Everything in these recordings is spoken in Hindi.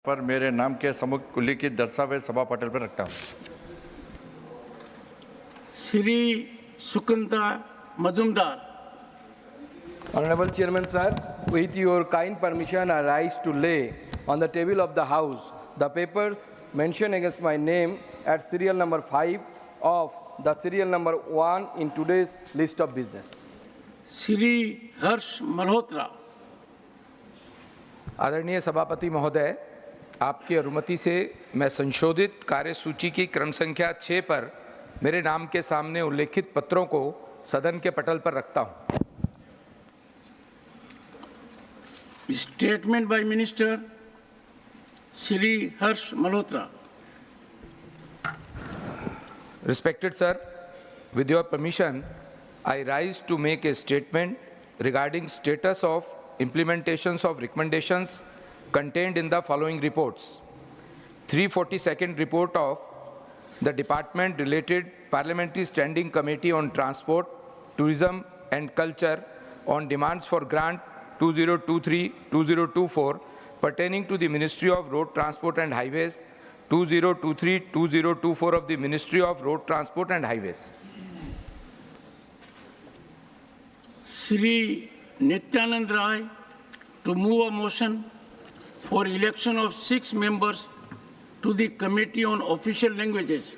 पर मेरे नाम के सम्मुख उल्लिखित दस्तावेज सभा पटल पर रखता हूँ। Shri सुकंता Majumdar. Honorable Chairman, sir, with your kind permission, I rise to lay on the table of the House the papers mentioned against my name at serial number 5 of the serial number 1 in today's list of business. Shri Harsh Malhotra. आदरणीय सभापति महोदय, आपकी अनुमति से मैं संशोधित कार्यसूची की क्रम संख्या 6 पर मेरे नाम के सामने उल्लेखित पत्रों को सदन के पटल पर रखता हूं। Statement by minister Shri Harsh Malhotra. Respected sir, with your permission, I rise to make a statement regarding status of implementations of recommendations contained in the following reports. 342nd report of the Department Related Parliamentary Standing Committee on Transport, Tourism and Culture on demands for grant 2023-2024 pertaining to the Ministry of Road Transport and Highways, 2023-2024 of the Ministry of Road Transport and Highways. Shri Nityanand Rai to move a motion for election of 6 members to the Committee on Official Languages.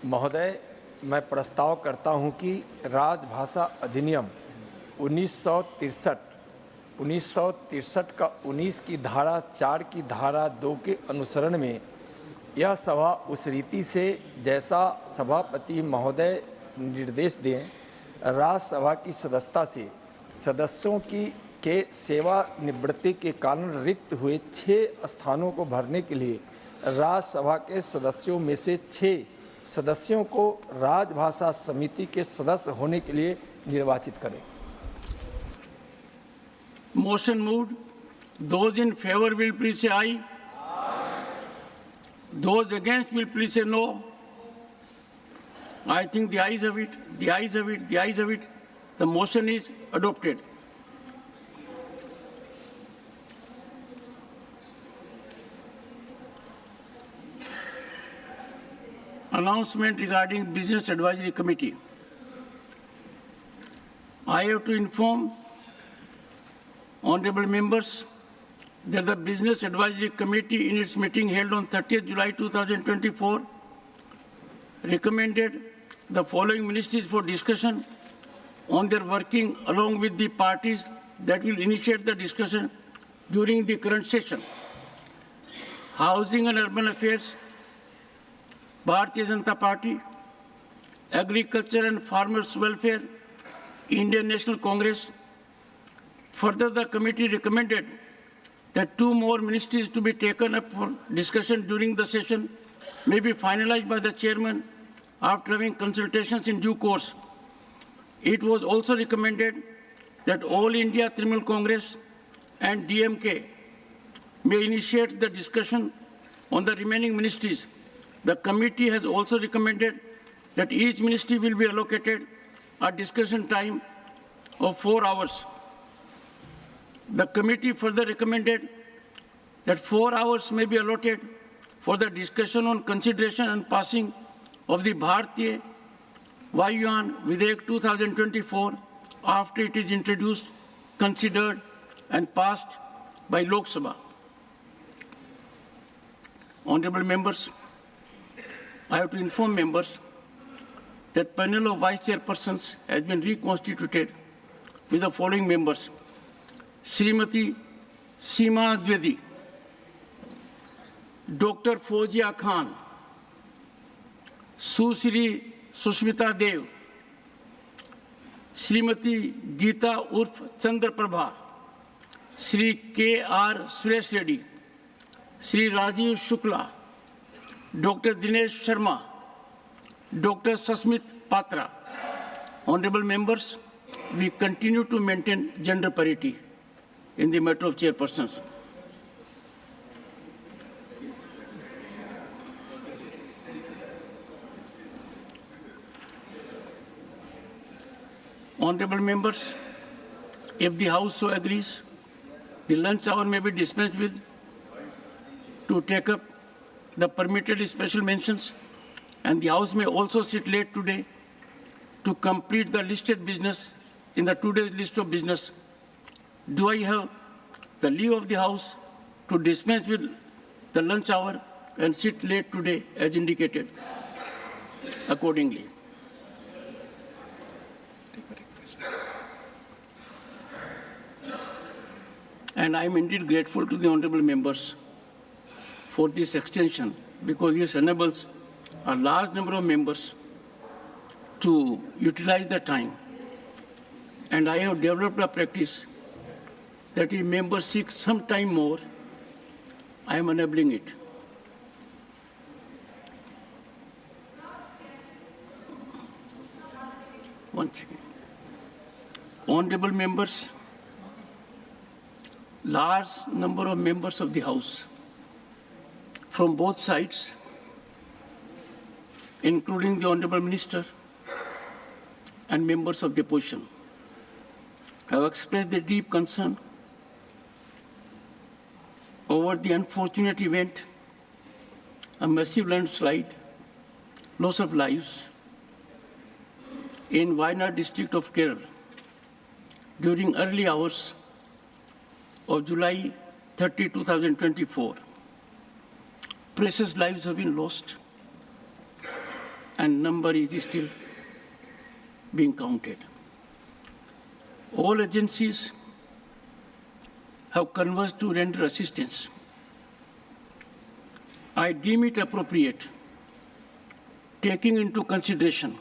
महोदय, मैं प्रस्ताव करता हूं कि राजभाषा अधिनियम 1963 का 19 की धारा 4 की धारा 2 के अनुसरण में यह सभा उस रीति से जैसा सभापति महोदय निर्देश दें, राज्यसभा की सदस्यता से सदस्यों के सेवानिवृत्ति के कारण रिक्त हुए 6 स्थानों को भरने के लिए राज्यसभा के सदस्यों में से 6 सदस्यों को राजभाषा समिति के सदस्य होने के लिए निर्वाचित करें। Motion moved. Those in favor will please say aye. Those against will please say no. I think the ayes have it. The ayes have it. The ayes have it. The motion is adopted. Announcement regarding Business Advisory Committee. I have to inform honorable members that the Business Advisory Committee in its meeting held on 30th July 2024 recommended the following ministries for discussion on their working along with the parties that will initiate the discussion during the current session. Housing and Urban Affairs, Bharatiya Janata Party; Agriculture and Farmers Welfare, Indian National Congress. Further, the committee recommended that 2 more ministries to be taken up for discussion during the session may be finalized by the chairman after having consultations in due course. It was also recommended that All India Trinamool Congress and DMK may initiate the discussion on the remaining ministries. The committee has also recommended that each ministry will be allocated a discussion time of 4 hours. The committee further recommended that 4 hours may be allotted for the discussion on consideration and passing of the Bharatiya Vayuyan Videyak 2024 after it is introduced, considered and passed by Lok Sabha. Honorable members, I have to inform members that panel of vice chairpersons has been reconstituted with the following members: Srimati Seema Dwivedi, Dr. Fozia Khan, Susri Sushmita Dev, Srimati Geeta Urf Chandra Prabha, Sri K.R. Suresh Reddy, Sri Rajiv Shukla, Dr. Dinesh Sharma, Dr. Sasmit Patra. Honorable members, we continue to maintain gender parity in the matter of chairpersons. Honorable members, if the House so agrees, the lunch hour may be dispensed with to take up the permitted special mentions, and the House may also sit late today to complete the listed business in the today's list of business. Do I have the leave of the House to dispense with the lunch hour and sit late today as indicated accordingly? And I am indeed grateful to the honorable members for this extension, because this enables a large number of members to utilize the time. And I have developed a practice that if members seek some time more, I am enabling it. One second. Honorable members, large number of members of the House from both sides, including the Honorable Minister and members of the opposition, have expressed their deep concern over the unfortunate event, a massive landslide, loss of lives in Wayanad district of Kerala during early hours of July 30, 2024. Precious lives have been lost, and number is still being counted. All agencies have converged to render assistance. I deem it appropriate, taking into consideration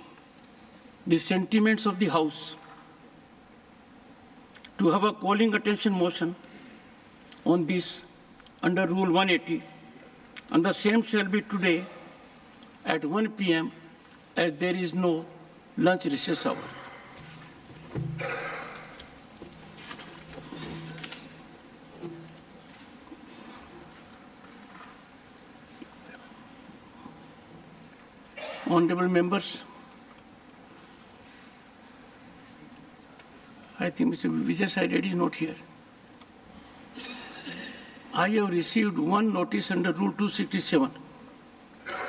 the sentiments of the House, to have a calling attention motion on this under Rule 180, and the same shall be today at 1 p.m. as there is no lunch recess hour. Honorable members, I think Mr. Vijay Sai Reddy is not here. I have received one notice under Rule 267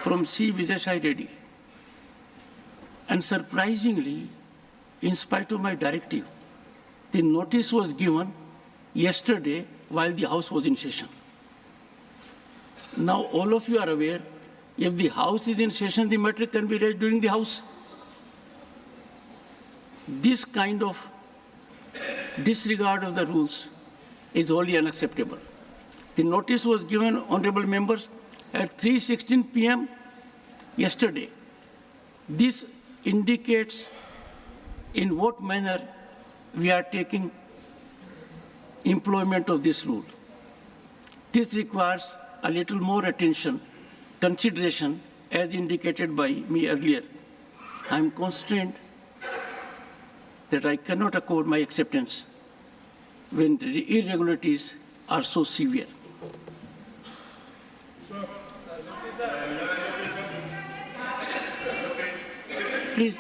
from C. Vijay Sai Reddy. And surprisingly, in spite of my directive, the notice was given yesterday while the House was in session. Now, all of you are aware, if the House is in session, the matter can be raised during the House. This kind of disregard of the rules is wholly unacceptable. The notice was given, honorable members, at 3:16 p.m. yesterday. This indicates in what manner we are taking employment of this rule. This requires a little more attention, consideration, as indicated by me earlier. I am constrained that I cannot accord my acceptance when the irregularities are so severe. Please,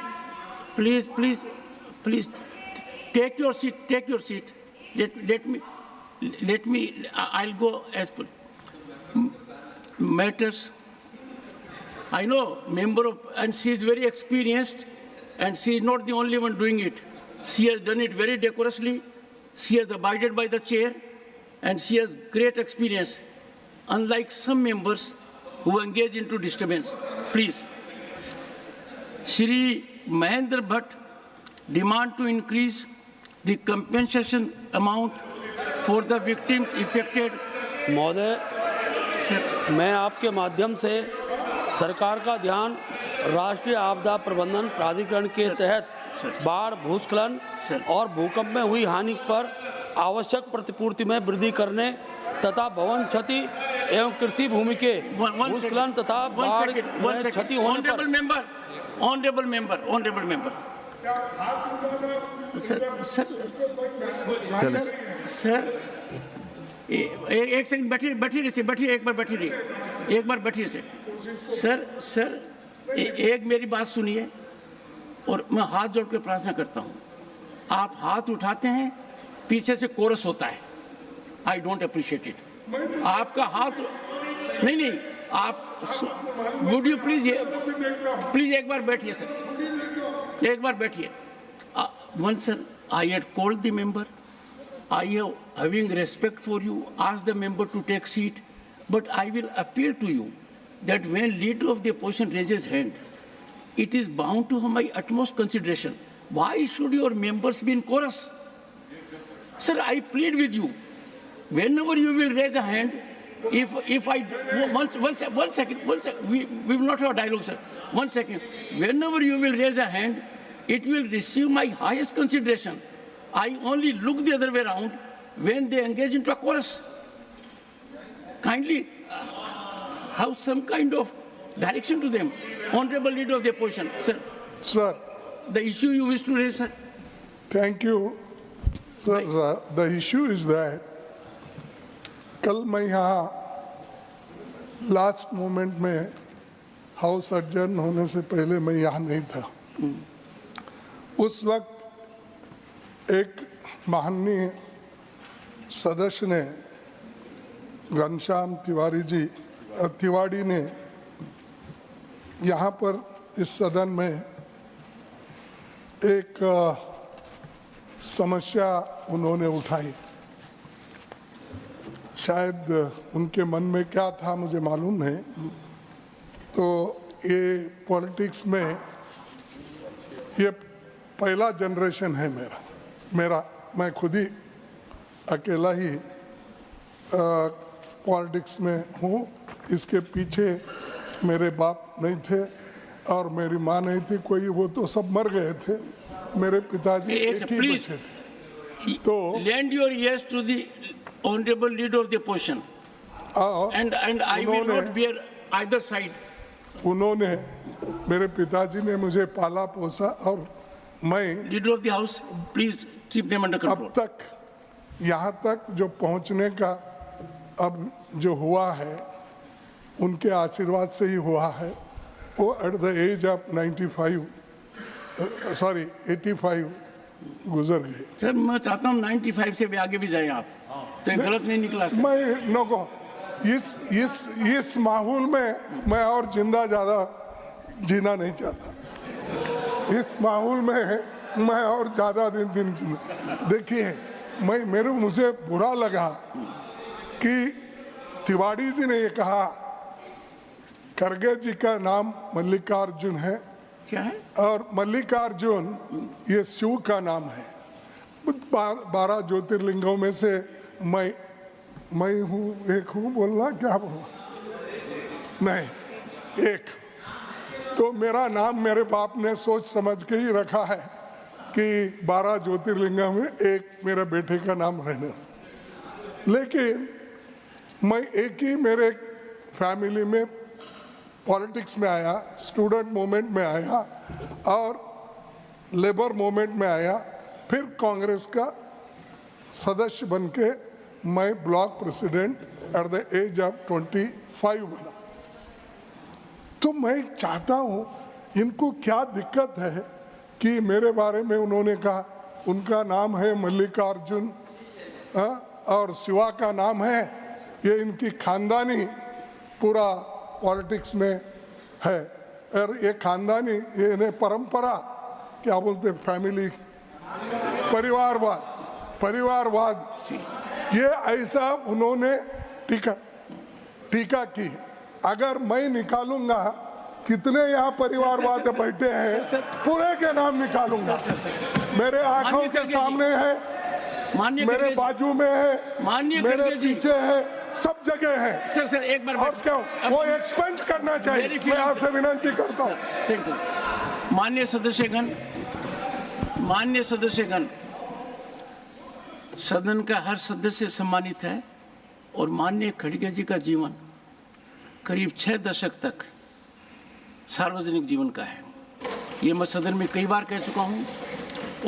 take your seat. Let me, I'll go as per matters. I know, member of, and she is very experienced, and she is not the only one doing it. She has done it very decorously. She has abided by the chair, and she has great experience, unlike some members who engage into disturbance. Please. Shri Mahendra Bhatt demand to increase the compensation amount for the victims affected. महोदय, मैं आपके माध्यम से सरकार का ध्यान राष्ट्रीय आपदा प्रबंधन प्राधिकरण के तहत बाढ़, भूस्खलन और भूकंप में हुई हानि पर आवश्यक प्रतिपूर्ति में वृद्धि करने तथा भवन क्षति एवं कृषि भूमि के भूस्खलन तथा बाढ़ में क्षति होने पर Honorable member. सर, एक सेकंड बैठी एक बार बैठिए सर, एक मेरी बात सुनिए और मैं हाथ जोड़ के प्रार्थना करता हूँ. आप हाथ उठाते हैं, पीछे से कोरस होता है. I don't appreciate it. आपका हाथ नहीं, आप वुड यू प्लीज एक बार बैठिए सर, एक बार बैठिए। One sir, I had called the member, I have, having respect for you, asked the member to take seat, but I will appeal to you that when leader of the opposition raises hand, it is bound to have my utmost consideration. Why should your members be in chorus? Sir, I plead with you, whenever you will raise a hand, if I, one second, we will not have a dialogue, sir. 1 second. Whenever you will raise a hand, it will receive my highest consideration. I only look the other way around when they engage into a chorus. Kindly have some kind of direction to them. Honorable Leader of the Opposition, sir. Sir. The issue you wish to raise, sir. Thank you. Sir, the issue is that कल मैं यहाँ लास्ट मोमेंट में हाउस एडजर्न होने से पहले मैं यहाँ नहीं था। उस वक्त एक माननीय सदस्य ने, घनश्याम तिवाड़ी ने यहाँ पर इस सदन में एक समस्या उन्होंने उठाई। शायद उनके मन में क्या था मुझे मालूम नहीं। तो ये पॉलिटिक्स में ये पहला जनरेशन है मेरा मैं खुद ही अकेला ही पॉलिटिक्स में हूँ। इसके पीछे मेरे बाप नहीं थे और मेरी माँ नहीं थी कोई, वो तो सब मर गए थे। मेरे पिताजी एक ही बचे थे। तो lend your ears to the honorable leader of the opposition, and I will not bear either side. उन्होंने, मेरे पिताजी ने मुझे पाला पोसा और मैं leader of the house, please keep them under control. अब तक यहाँ तक जो पहुँचने का अब जो हुआ है उनके आशीर्वाद से ही हुआ है। वो एट द एज ऑफ 85 गुजर गए। सर मैं चाहता हूँ 95 से भी आगे भी जाए आप, तो गलत नहीं निकला सर। मैं नो इस माहौल में मैं और जिंदा ज़्यादा जीना नहीं चाहता। इस माहौल में मैं और ज़्यादा दिन देखिए, मुझे बुरा लगा कि तिवाड़ी जी ने ये कहा खड़गे जी का नाम मल्लिकार्जुन है। क्या है? और मल्लिकार्जुन ये शिव का नाम है। 12 ज्योतिर्लिंगों में से मैं हूँ, एक हूँ बोलना, क्या बोलना, नहीं एक। तो मेरा नाम मेरे बाप ने सोच समझ के ही रखा है कि 12 ज्योतिर्लिंगों में एक मेरे बेटे का नाम रहना। लेकिन मैं एक ही मेरे फैमिली में पॉलिटिक्स में आया, स्टूडेंट मूवमेंट में आया और लेबर मूवमेंट में आया, फिर कांग्रेस का सदस्य बनके मैं block president at the age of 25 बना। तो मैं चाहता हूँ, इनको क्या दिक्कत है कि मेरे बारे में उन्होंने कहा उनका नाम है मल्लिकार्जुन और शिवा का नाम है, ये इनकी खानदानी पूरा पॉलिटिक्स में है। और ये खानदानी, ये इन्हें परंपरा क्या बोलते, फैमिली परिवारवाद ये ऐसा उन्होंने टीका की। अगर मैं निकालूंगा कितने यहाँ परिवारवाद बैठे हैं, पूरे के नाम निकालूंगा। मेरे आंखों के सामने है, मेरे बाजू में है, मेरे पीछे है, सब जगह है। सर एक बार और क्यों वो एक्सपेंड करना चाहिए, मैं आपसे विनती करता हूँ। माननीय सदस्यगण, सदन का हर सदस्य सम्मानित है और माननीय खड़गे जी का जीवन करीब 6 दशक तक सार्वजनिक जीवन का है। ये मैं सदन में कई बार कह चुका हूँ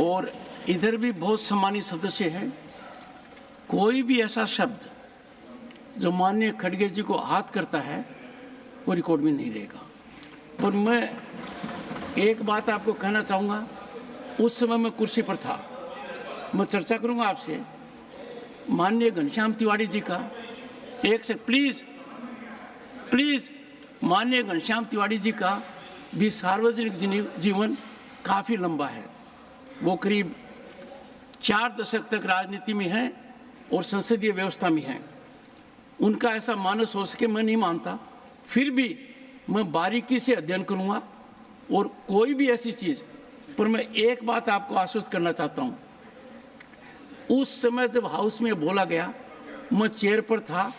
और इधर भी बहुत सम्मानित सदस्य हैं। कोई भी ऐसा शब्द जो माननीय खड़गे जी को आहत करता है वो रिकॉर्ड में नहीं रहेगा। और मैं एक बात आपको कहना चाहूँगा, उस समय मैं कुर्सी पर था, मैं चर्चा करूँगा आपसे। माननीय घनश्याम तिवाड़ी जी का एक से प्लीज प्लीज, माननीय घनश्याम तिवारी जी का भी सार्वजनिक जीवन काफ़ी लंबा है। वो करीब 4 दशक तक राजनीति में हैं और संसदीय व्यवस्था में हैं। उनका ऐसा मानस हो सके मैं नहीं मानता, फिर भी मैं बारीकी से अध्ययन करूँगा और कोई भी ऐसी चीज़ पर मैं एक बात आपको आश्वस्त करना चाहता हूँ। उस समय जब हाउस में बोला गया, मैं चेयर पर था,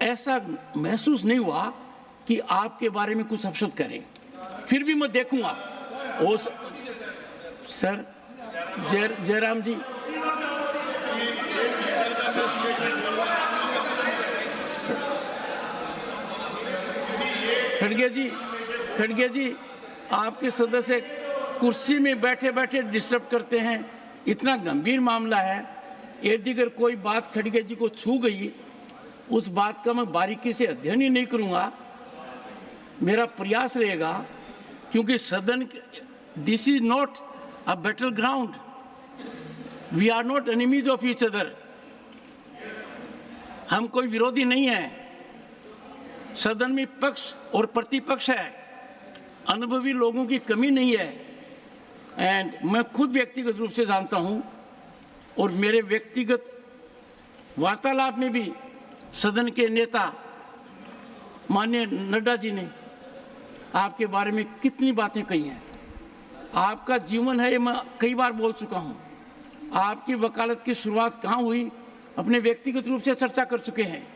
ऐसा महसूस नहीं हुआ कि आपके बारे में कुछ अपशब्द करें। फिर भी मैं देखूंगा। सर जयराम जी, खड़गे जी, आपके सदस्य कुर्सी में बैठे बैठे डिस्टर्ब करते हैं। इतना गंभीर मामला है, यदि अगर कोई बात खड़गे जी को छू गई, उस बात का मैं बारीकी से अध्ययन ही नहीं करूंगा। मेरा प्रयास रहेगा, क्योंकि सदन, this is not a battle ground, we are not enemies of each other. हम कोई विरोधी नहीं है। सदन में पक्ष और प्रतिपक्ष है, अनुभवी लोगों की कमी नहीं है। एंड मैं खुद व्यक्तिगत रूप से जानता हूं, और मेरे व्यक्तिगत वार्तालाप में भी सदन के नेता माननीय नड्डा जी ने आपके बारे में कितनी बातें कही हैं। आपका जीवन है, ये मैं कई बार बोल चुका हूं। आपकी वकालत की शुरुआत कहाँ हुई, अपने व्यक्तिगत रूप से चर्चा कर चुके हैं।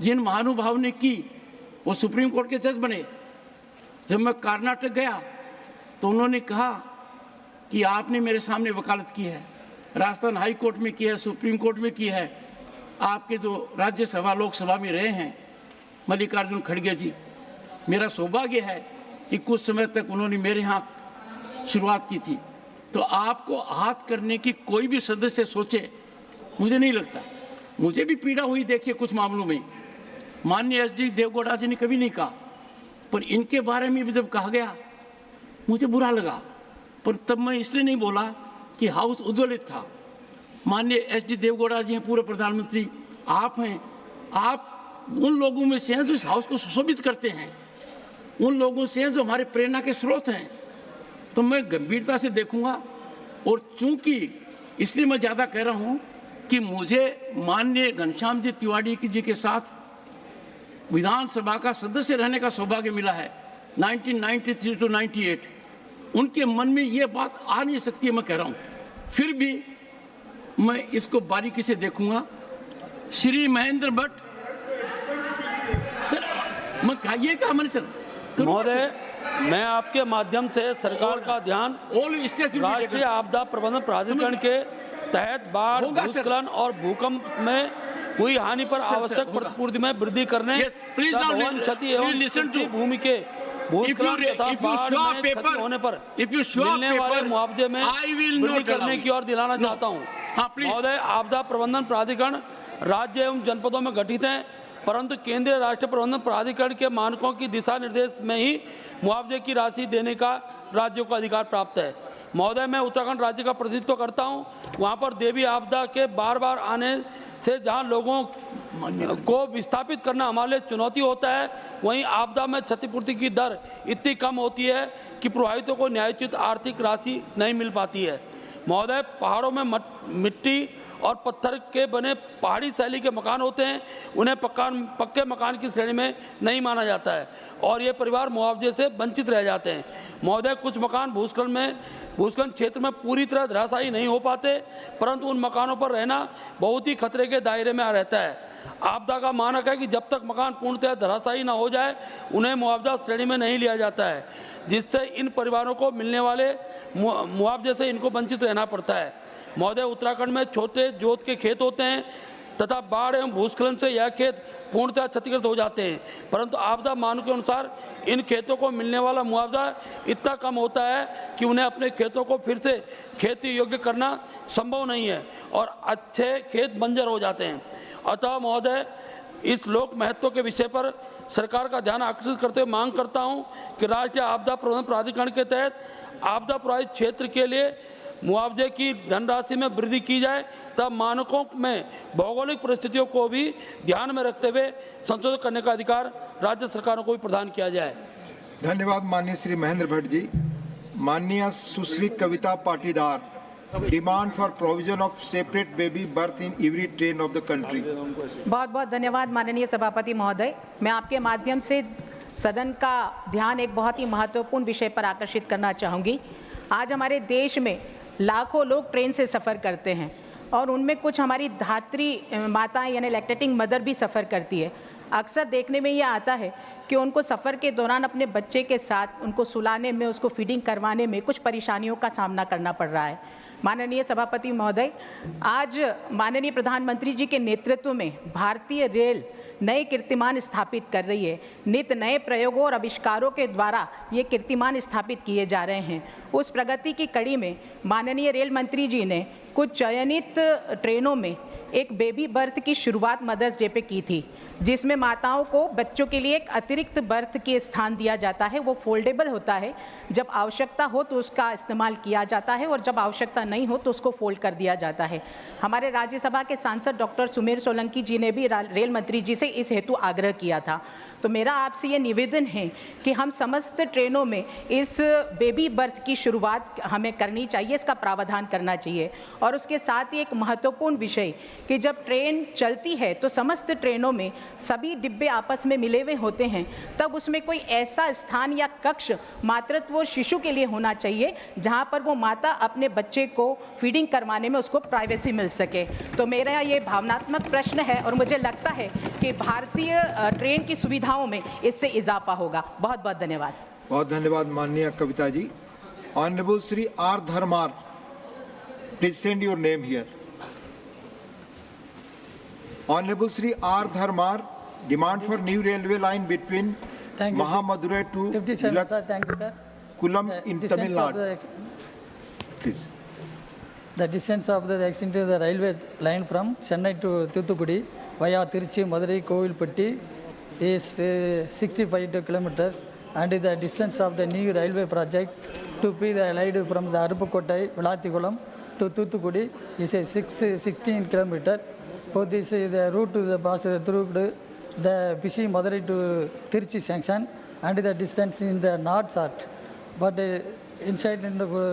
जिन महानुभाव ने की, वो सुप्रीम कोर्ट के जज बने। जब मैं कर्नाटक गया तो उन्होंने कहा कि आपने मेरे सामने वकालत की है, राजस्थान हाई कोर्ट में की है, सुप्रीम कोर्ट में की है। आपके जो राज्यसभा लोकसभा में रहे हैं मल्लिकार्जुन खड़गे जी, मेरा सौभाग्य है कि कुछ समय तक उन्होंने मेरे यहाँ शुरुआत की थी। तो आपको आहत करने की कोई भी सदस्य सोचे, मुझे नहीं लगता। मुझे भी पीड़ा हुई देखिए कुछ मामलों में। माननीय एसडी देवगौड़ा जी ने कभी नहीं कहा, पर इनके बारे में भी जब कहा गया मुझे बुरा लगा। पर तब मैं इसलिए नहीं बोला कि हाउस उद्वेलित था। माननीय एसडी देवगौड़ा जी हैं, पूर्व प्रधानमंत्री आप हैं, आप उन लोगों में से हैं जो इस हाउस को सुशोभित करते हैं, उन लोगों से हैं जो हमारे प्रेरणा के स्रोत हैं। तो मैं गंभीरता से देखूंगा। और चूंकि इसलिए मैं ज़्यादा कह रहा हूं कि मुझे माननीय घनश्याम जी तिवारी जी के साथ विधानसभा का सदस्य रहने का सौभाग्य मिला है 1993 to 98। उनके मन में ये बात आ नहीं सकती है, मैं कह रहा हूँ। फिर भी मैं इसको बारीकी से देखूंगा। श्री महेंद्र भट्ट सर, मैं कहिए क्या मैंने सर महोदय, मैं आपके माध्यम से सरकार का ध्यान राष्ट्रीय आपदा प्रबंधन प्राधिकरण के तहत बाढ़, भूस्खलन और भूकंप में हुई हानि पर आवश्यक प्रतिपूर्ति में वृद्धि करने, भवन क्षति एवं कृषि भूमि के भूस्खलन तथा बाढ़ में क्षति होने पर मिलने वाले मुआवजे में वृद्धि करने की ओर दिलाना चाहता हूँ। महोदय, आपदा प्रबंधन प्राधिकरण राज्य एवं जनपदों में गठित है, परंतु केंद्रीय राष्ट्रीय प्रबंधन प्राधिकरण के मानकों की दिशा निर्देश में ही मुआवजे की राशि देने का राज्यों को अधिकार प्राप्त है। महोदय, मैं उत्तराखंड राज्य का प्रतिनिधित्व करता हूं। वहां पर देवी आपदा के बार बार आने से जहां लोगों को विस्थापित करना हमारे लिए चुनौती होता है, वहीं आपदा में क्षतिपूर्ति की दर इतनी कम होती है कि प्रभावितों को न्यायोचित आर्थिक राशि नहीं मिल पाती है। महोदय, पहाड़ों में मिट्टी और पत्थर के बने पहाड़ी शैली के मकान होते हैं, उन्हें पक्के मकान की श्रेणी में नहीं माना जाता है और ये परिवार मुआवजे से वंचित रह जाते हैं। महोदय, कुछ मकान भूस्खलन क्षेत्र में पूरी तरह धराशायी नहीं हो पाते, परंतु उन मकानों पर रहना बहुत ही खतरे के दायरे में आ रहता है। आपदा का मानक है कि जब तक मकान पूर्णतः धराशायी न हो जाए, उन्हें मुआवजा श्रेणी में नहीं लिया जाता है, जिससे इन परिवारों को मिलने वाले मुआवजे से इनको वंचित रहना पड़ता है। महोदय, उत्तराखंड में छोटे जोत के खेत होते हैं तथा बाढ़ एवं भूस्खलन से यह खेत पूर्णतः क्षतिग्रस्त हो जाते हैं, परंतु आपदा मानकों के अनुसार इन खेतों को मिलने वाला मुआवजा इतना कम होता है कि उन्हें अपने खेतों को फिर से खेती योग्य करना संभव नहीं है और अच्छे खेत बंजर हो जाते हैं। अतः महोदय, इस लोक महत्व के विषय पर सरकार का ध्यान आकर्षित करते हुए मांग करता हूं कि राष्ट्रीय आपदा प्रबंधन प्राधिकरण के तहत आपदा प्रभावित क्षेत्र के लिए मुआवजे की धनराशि में वृद्धि की जाए, तब मानकों में भौगोलिक परिस्थितियों को भी ध्यान में रखते हुए संशोधन करने का अधिकार राज्य सरकारों को भी प्रदान किया जाए। धन्यवाद माननीय श्री महेंद्र भट्ट जी। माननीय Sushri Kavita Patidar, demand for provision of separate baby birth in every train of the country. बहुत बहुत धन्यवाद माननीय सभापति महोदय। मैं आपके माध्यम से सदन का ध्यान एक बहुत ही महत्वपूर्ण विषय पर आकर्षित करना चाहूँगी। आज हमारे देश में लाखों लोग ट्रेन से सफ़र करते हैं और उनमें कुछ हमारी धात्री माताएं यानी लैक्टेटिंग मदर भी सफ़र करती है। अक्सर देखने में ये आता है कि उनको सफ़र के दौरान अपने बच्चे के साथ उनको सुलाने में, उसको फीडिंग करवाने में कुछ परेशानियों का सामना करना पड़ रहा है। माननीय सभापति महोदय, आज माननीय प्रधानमंत्री जी के नेतृत्व में भारतीय रेल नए कीर्तिमान स्थापित कर रही है। नित नए प्रयोगों और आविष्कारों के द्वारा ये कीर्तिमान स्थापित किए जा रहे हैं। उस प्रगति की कड़ी में माननीय रेल मंत्री जी ने कुछ चयनित ट्रेनों में एक बेबी बर्थ की शुरुआत मदर्स डे पे की थी, जिसमें माताओं को बच्चों के लिए एक अतिरिक्त बर्थ के स्थान दिया जाता है। वो फोल्डेबल होता है, जब आवश्यकता हो तो उसका इस्तेमाल किया जाता है और जब आवश्यकता नहीं हो तो उसको फोल्ड कर दिया जाता है। हमारे राज्यसभा के सांसद डॉक्टर सुमेर सोलंकी जी ने भी रेल मंत्री जी से इस हेतु आग्रह किया था। तो मेरा आपसे ये निवेदन है कि हम समस्त ट्रेनों में इस बेबी बर्थ की शुरुआत हमें करनी चाहिए, इसका प्रावधान करना चाहिए। और उसके साथ ही एक महत्वपूर्ण विषय कि जब ट्रेन चलती है तो समस्त ट्रेनों में सभी डिब्बे आपस में मिले हुए होते हैं, तब उसमें कोई ऐसा स्थान या कक्ष मातृत्व और शिशु के लिए होना चाहिए जहां पर वो माता अपने बच्चे को फीडिंग करवाने में उसको प्राइवेसी मिल सके। तो मेरा ये भावनात्मक प्रश्न है और मुझे लगता है कि भारतीय ट्रेन की सुविधाओं में इससे इजाफा होगा। बहुत बहुत धन्यवाद। बहुत धन्यवाद माननीय Kavita ji. Honourable Shri R Dharmar, please send your name here. Honorable Sri R. Dharmar, demand for new railway line between Mahamadurai to Kulam in Tamil Nadu. Please. The distance of the extent of the railway line from Chennai to Thoothukudi via Tiruchi, Madurai, Kovilpatti is 65 kilometers, and the distance of the new railway project to be allied from the Arupakottai, Vilathikulam to Thoothukudi is a 16 kilometers. For this, the route to the bus through the Pishi Madurai to Tiruchi junction, and the distance in the north short, but inside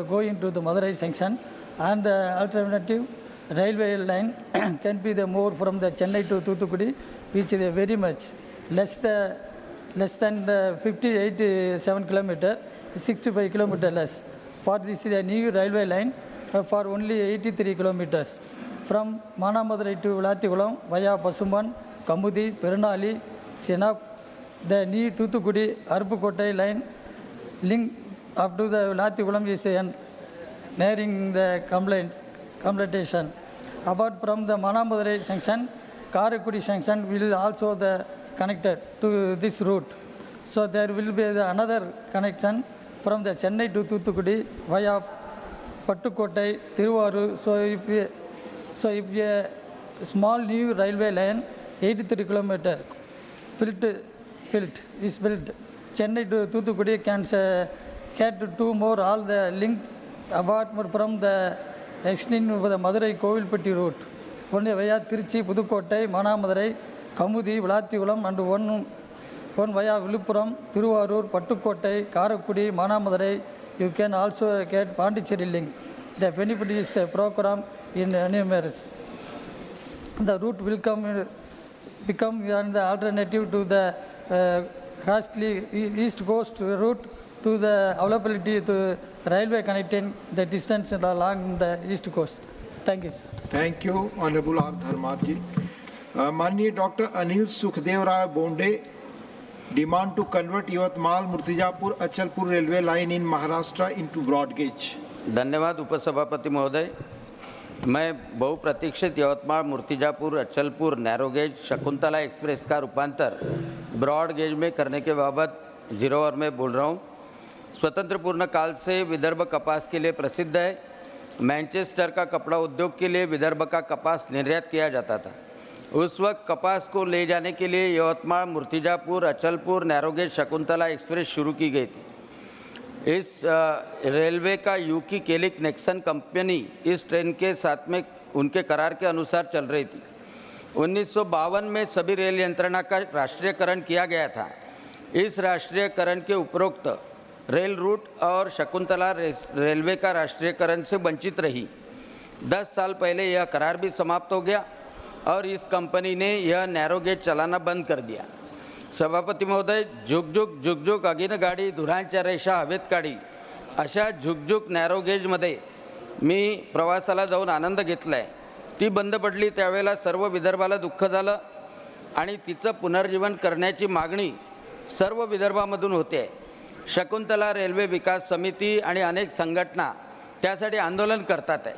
going to the Madurai junction, and the alternative railway line can be the more from the Chennai to Thoothukudi, which is very much less than the 58.7 kilometer, 65 kilometer less. For this, the new railway line for only 83 kilometers. From Manamadurai to Vilathikulam via Pasumban, Kamudi, Pernali, Senap, the new Thoothukudi, Arupakottai line link up to the Vilathikulam is nearing the completion. Apart from the Manamadurai junction, Karakudi junction will also the connected to this route. So there will be another connection from the Chennai to Thoothukudi via Pattukottai, Thiruvarur. So if a small new railway line, 83 kilometers, is built, Chennai to Thoothukudi can get to two more all the link apart from the extending of the Madurai Kovilpatti route. Only via Tiruchi, Pudukkottai, Manamadurai, Kamudi, Vilathikulam, and one via Viluppuram, Thiruvarur, Pattukottai, Karakudi, Manamadurai. You can also get Pondicherry link. The benefit is the program in numerous. The route will become the alternative to the costly East Coast route to the availability to railway connecting the distance along the East Coast. Thank you, sir. Thank you, Honorable R. Dharmarji. Maanनीय Dr. Anil Sukhdev Rai Bonde, demand to convert Yavatmal, Murtizapur, Achalpur railway line in Maharashtra into broad gauge. धन्यवाद उपसभापति महोदय। मैं बहुप्रतीक्षित यवतमाळ मूर्तिजापुर अचलपुर नैरोगेज शकुंतला एक्सप्रेस का रूपांतर ब्रॉड गेज में करने के बाबत 0 आवर में बोल रहा हूँ। स्वतंत्र पूर्ण काल से विदर्भ कपास के लिए प्रसिद्ध है। मैनचेस्टर का कपड़ा उद्योग के लिए विदर्भ का कपास निर्यात किया जाता था। उस वक्त कपास को ले जाने के लिए यवतमाळ मूर्तिजापुर अचलपुर नैरोगेज शकुंतला एक्सप्रेस शुरू की गई थी। इस रेलवे का यूकी केलिक नेक्सन कंपनी इस ट्रेन के साथ में उनके करार के अनुसार चल रही थी। 1952 में सभी रेल यंत्रणा का राष्ट्रीयकरण किया गया था। इस राष्ट्रीयकरण के उपरोक्त रेल रूट और शकुंतला रेलवे का राष्ट्रीयकरण से वंचित रही। 10 साल पहले यह करार भी समाप्त हो गया और इस कंपनी ने यह नैरो गेज चलाना बंद कर दिया। सभापती महोदय, झुकझुक अगिन गाडी धुरांच्या रेषा हवेत काढी अशा झुकझुक नॅरो गेजमध्ये मी प्रवासाला जाऊन आनंद घेतलाय। ती बंद पडली त्यावेळेला सर्व विदर्भाला दुःख झालं आणि तिचं पुनर्जीवन करण्याची मागणी सर्व विदर्भामधून होते। शकुंतला रेल्वे विकास समिती आणि अनेक संघटना त्यासाठी आंदोलन करतात आहे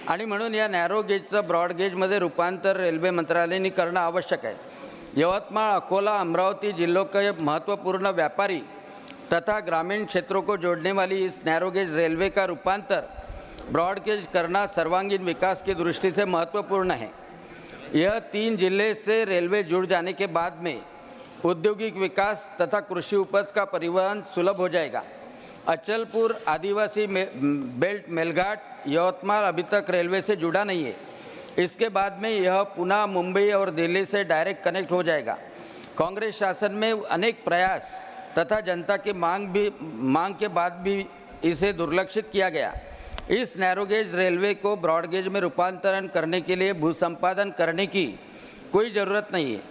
आणि म्हणून या नॅरो गेजचं ब्रॉड गेजमध्ये रूपांतर रेल्वे मंत्रालयाने करणं आवश्यक आहे। यवतमाळ, अकोला, अमरावती जिलों के महत्वपूर्ण व्यापारी तथा ग्रामीण क्षेत्रों को जोड़ने वाली इस नैरो गेज रेलवे का रूपांतर ब्रॉड गेज करना सर्वांगीण विकास की दृष्टि से महत्वपूर्ण है। यह 3 जिले से रेलवे जुड़ जाने के बाद में औद्योगिक विकास तथा कृषि उपज का परिवहन सुलभ हो जाएगा। अचलपुर आदिवासी बेल्ट मेलघाट यवतमाल अभी तक रेलवे से जुड़ा नहीं है। इसके बाद में यह पुणे, मुंबई और दिल्ली से डायरेक्ट कनेक्ट हो जाएगा। कांग्रेस शासन में अनेक प्रयास तथा जनता की मांग के बाद भी इसे दुर्लक्षित किया गया। इस नैरो गेज रेलवे को ब्रॉड गेज में रूपांतरण करने के लिए भू संपादन करने की कोई ज़रूरत नहीं है।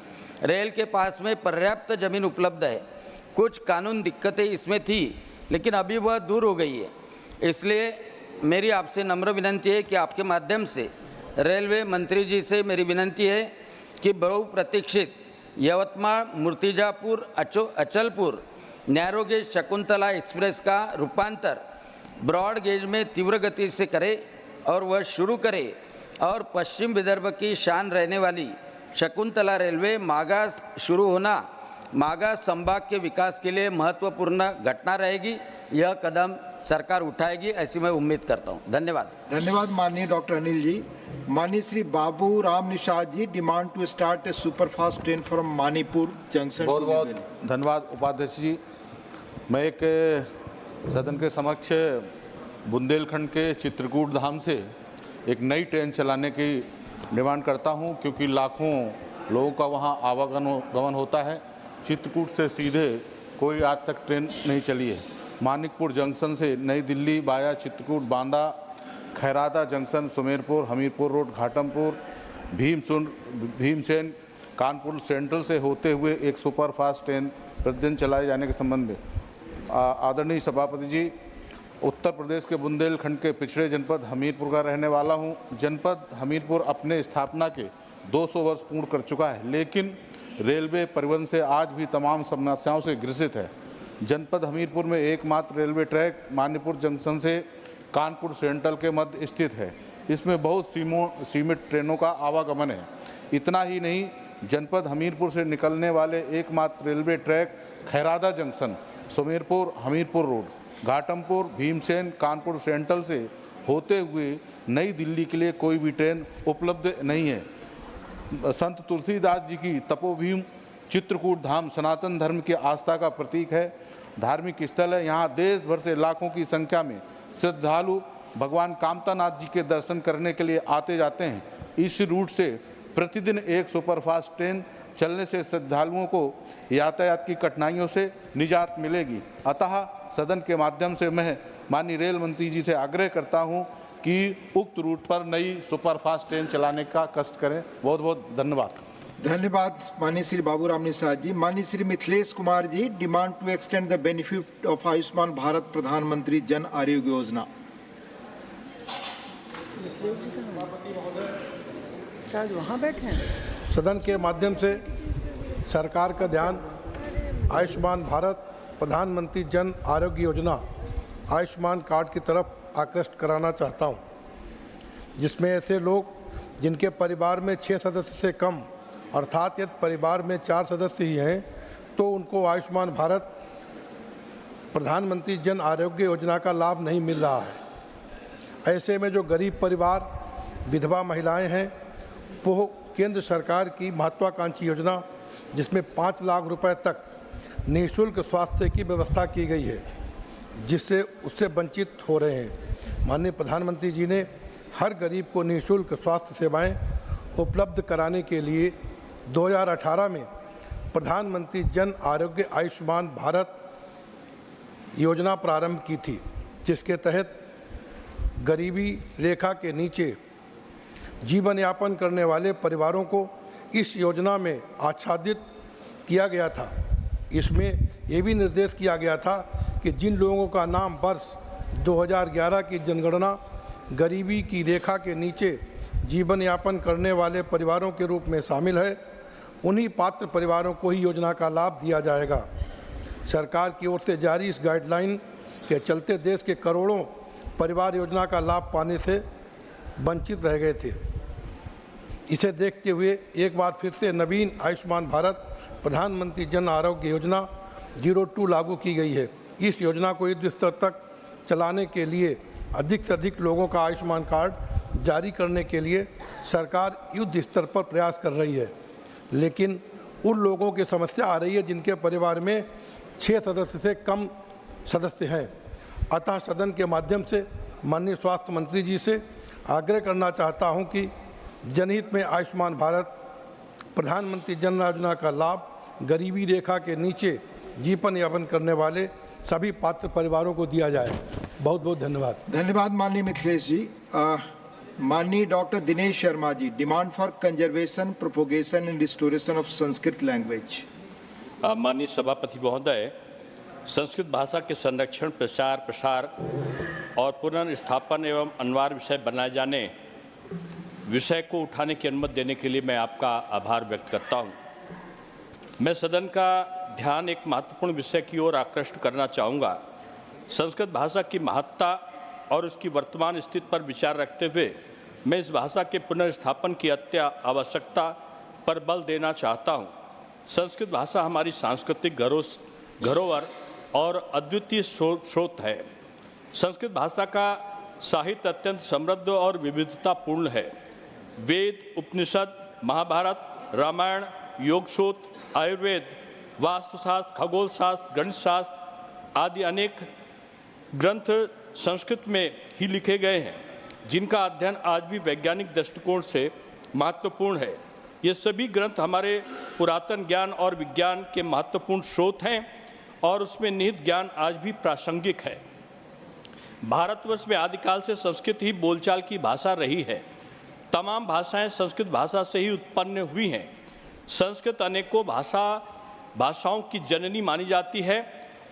रेल के पास में पर्याप्त जमीन उपलब्ध है। कुछ कानून दिक्कतें इसमें थी लेकिन अभी वह दूर हो गई है। इसलिए मेरी आपसे नम्र विनंती है कि आपके माध्यम से रेलवे मंत्री जी से मेरी विनंती है कि बहुप्रतीक्षित Yavatmal Murtijapur Achalpur narrow gauge Shakuntala express का रूपांतर ब्रॉड गेज में तीव्र गति से करे और वह शुरू करे और पश्चिम विदर्भ की शान रहने वाली शकुंतला रेलवे मागास शुरू होना मागास संभाग के विकास के लिए महत्वपूर्ण घटना रहेगी। यह कदम सरकार उठाएगी ऐसी मैं उम्मीद करता हूँ। धन्यवाद। धन्यवाद माननीय डॉक्टर अनिल जी। माननीय Shri Babu Ram Nishad ji, demand to start a superfast train from Manipur junction. बहुत बहुत धन्यवाद उपाध्यक्ष जी। मैं एक सदन के समक्ष बुंदेलखंड के चित्रकूट धाम से एक नई ट्रेन चलाने की डिमांड करता हूं, क्योंकि लाखों लोगों का वहां आवागमन होता है। चित्रकूट से सीधे कोई आज तक ट्रेन नहीं चली है। मानिकपुर जंक्शन से New Delhi via Chitrakoot, Banda, Khairada junction, Sumerpur, Hamirpur road, Ghatampur, Bhimsen, Kanpur central से होते हुए एक सुपरफास्ट ट्रेन प्रतिदिन चलाए जाने के संबंध में आदरणीय सभापति जी, उत्तर प्रदेश के बुंदेलखंड के पिछड़े जनपद हमीरपुर का रहने वाला हूं। जनपद हमीरपुर अपने स्थापना के 200 वर्ष पूर्ण कर चुका है, लेकिन रेलवे परिवहन से आज भी तमाम समस्याओं से ग्रसित है। जनपद हमीरपुर में एकमात्र रेलवे ट्रैक मानीपुर जंक्शन से कानपुर सेंट्रल के मध्य स्थित है। इसमें बहुत सीमित ट्रेनों का आवागमन है। इतना ही नहीं, जनपद हमीरपुर से निकलने वाले एकमात्र railway track Khairada junction, Sumerpur, Hamirpur road, Ghatampur, Bhimsen, Kanpur central से होते हुए नई दिल्ली के लिए कोई भी ट्रेन उपलब्ध नहीं है। संत तुलसीदास जी की तपोभूमि चित्रकूट धाम सनातन धर्म की आस्था का प्रतीक है, धार्मिक स्थल है। यहाँ देश भर से लाखों की संख्या में श्रद्धालु भगवान कामतानाथ जी के दर्शन करने के लिए आते जाते हैं। इस रूट से प्रतिदिन एक सुपरफास्ट ट्रेन चलने से श्रद्धालुओं को यातायात की कठिनाइयों से निजात मिलेगी। अतः सदन के माध्यम से मैं माननीय रेल मंत्री जी से आग्रह करता हूं कि उक्त रूट पर नई सुपरफास्ट ट्रेन चलाने का कष्ट करें। बहुत बहुत धन्यवाद। धन्यवाद माननीय श्री बाबू राम निषाद जी। माननीय Shri Mithilesh Kumar ji, demand to extend the benefit of Ayushman Bharat Pradhan Mantri Jan Arogya Yojana. वहाँ बैठे हैं। सदन के माध्यम से सरकार का ध्यान आयुष्मान भारत प्रधानमंत्री जन आरोग्य योजना आयुष्मान कार्ड की तरफ आकृष्ट कराना चाहता हूं, जिसमें ऐसे लोग जिनके परिवार में 6 सदस्य से कम अर्थात यदि परिवार में 4 सदस्य ही हैं तो उनको आयुष्मान भारत प्रधानमंत्री जन आरोग्य योजना का लाभ नहीं मिल रहा है। ऐसे में जो गरीब परिवार, विधवा महिलाएं हैं, वो केंद्र सरकार की महत्वाकांक्षी योजना जिसमें 5 लाख रुपए तक निःशुल्क स्वास्थ्य की व्यवस्था की गई है, जिससे उससे वंचित हो रहे हैं। माननीय प्रधानमंत्री जी ने हर गरीब को निःशुल्क स्वास्थ्य सेवाएं उपलब्ध कराने के लिए 2018 में प्रधानमंत्री जन आरोग्य आयुष्मान भारत योजना प्रारंभ की थी, जिसके तहत गरीबी रेखा के नीचे जीवन यापन करने वाले परिवारों को इस योजना में आच्छादित किया गया था। इसमें यह भी निर्देश किया गया था कि जिन लोगों का नाम वर्ष 2011 की जनगणना गरीबी की रेखा के नीचे जीवन यापन करने वाले परिवारों के रूप में शामिल है, उन्हीं पात्र परिवारों को ही योजना का लाभ दिया जाएगा। सरकार की ओर से जारी इस गाइडलाइन के चलते देश के करोड़ों परिवार योजना का लाभ पाने से वंचित रह गए थे। इसे देखते हुए एक बार फिर से नवीन आयुष्मान भारत प्रधानमंत्री जन आरोग्य योजना 02 लागू की गई है। इस योजना को युद्ध स्तर तक चलाने के लिए अधिक से अधिक लोगों का आयुष्मान कार्ड जारी करने के लिए सरकार युद्ध स्तर पर प्रयास कर रही है, लेकिन उन लोगों की समस्या आ रही है जिनके परिवार में 6 सदस्य से कम सदस्य हैं। अतः सदन के माध्यम से माननीय स्वास्थ्य मंत्री जी से आग्रह करना चाहता हूं कि जनहित में आयुष्मान भारत प्रधानमंत्री जन योजना का लाभ गरीबी रेखा के नीचे जीवन यापन करने वाले सभी पात्र परिवारों को दिया जाए। बहुत बहुत धन्यवाद। धन्यवाद माननीय मिथिलेश जी। माननीय doctor Dinesh Sharma ji, demand for conservation, propagation and restoration of Sanskrit language. माननीय सभापति महोदय, संस्कृत भाषा के संरक्षण, प्रचार, प्रसार और पुनर्स्थापन एवं अनिवार्य विषय बनाए जाने विषय को उठाने की अनुमति देने के लिए मैं आपका आभार व्यक्त करता हूं। मैं सदन का ध्यान एक महत्वपूर्ण विषय की ओर आकृष्ट करना चाहूँगा। संस्कृत भाषा की महत्ता और उसकी वर्तमान स्थिति पर विचार रखते हुए मैं इस भाषा के पुनर्स्थापन की आवश्यकता पर बल देना चाहता हूँ। संस्कृत भाषा हमारी सांस्कृतिक धरोहर और अद्वितीय स्रोत है। संस्कृत भाषा का साहित्य अत्यंत समृद्ध और विविधतापूर्ण है। वेद, उपनिषद, महाभारत, रामायण, योगसूत्र, आयुर्वेद, वास्तुशास्त्र, खगोल शास्त्र, गणित शास्त्र आदि अनेक ग्रंथ संस्कृत में ही लिखे गए हैं, जिनका अध्ययन आज भी वैज्ञानिक दृष्टिकोण से महत्वपूर्ण है। ये सभी ग्रंथ हमारे पुरातन ज्ञान और विज्ञान के महत्वपूर्ण स्रोत हैं और उसमें निहित ज्ञान आज भी प्रासंगिक है। भारतवर्ष में आदिकाल से संस्कृत ही बोलचाल की भाषा रही है। तमाम भाषाएं संस्कृत भाषा से ही उत्पन्न हुई हैं। संस्कृत अनेकों भाषाओं की जननी मानी जाती है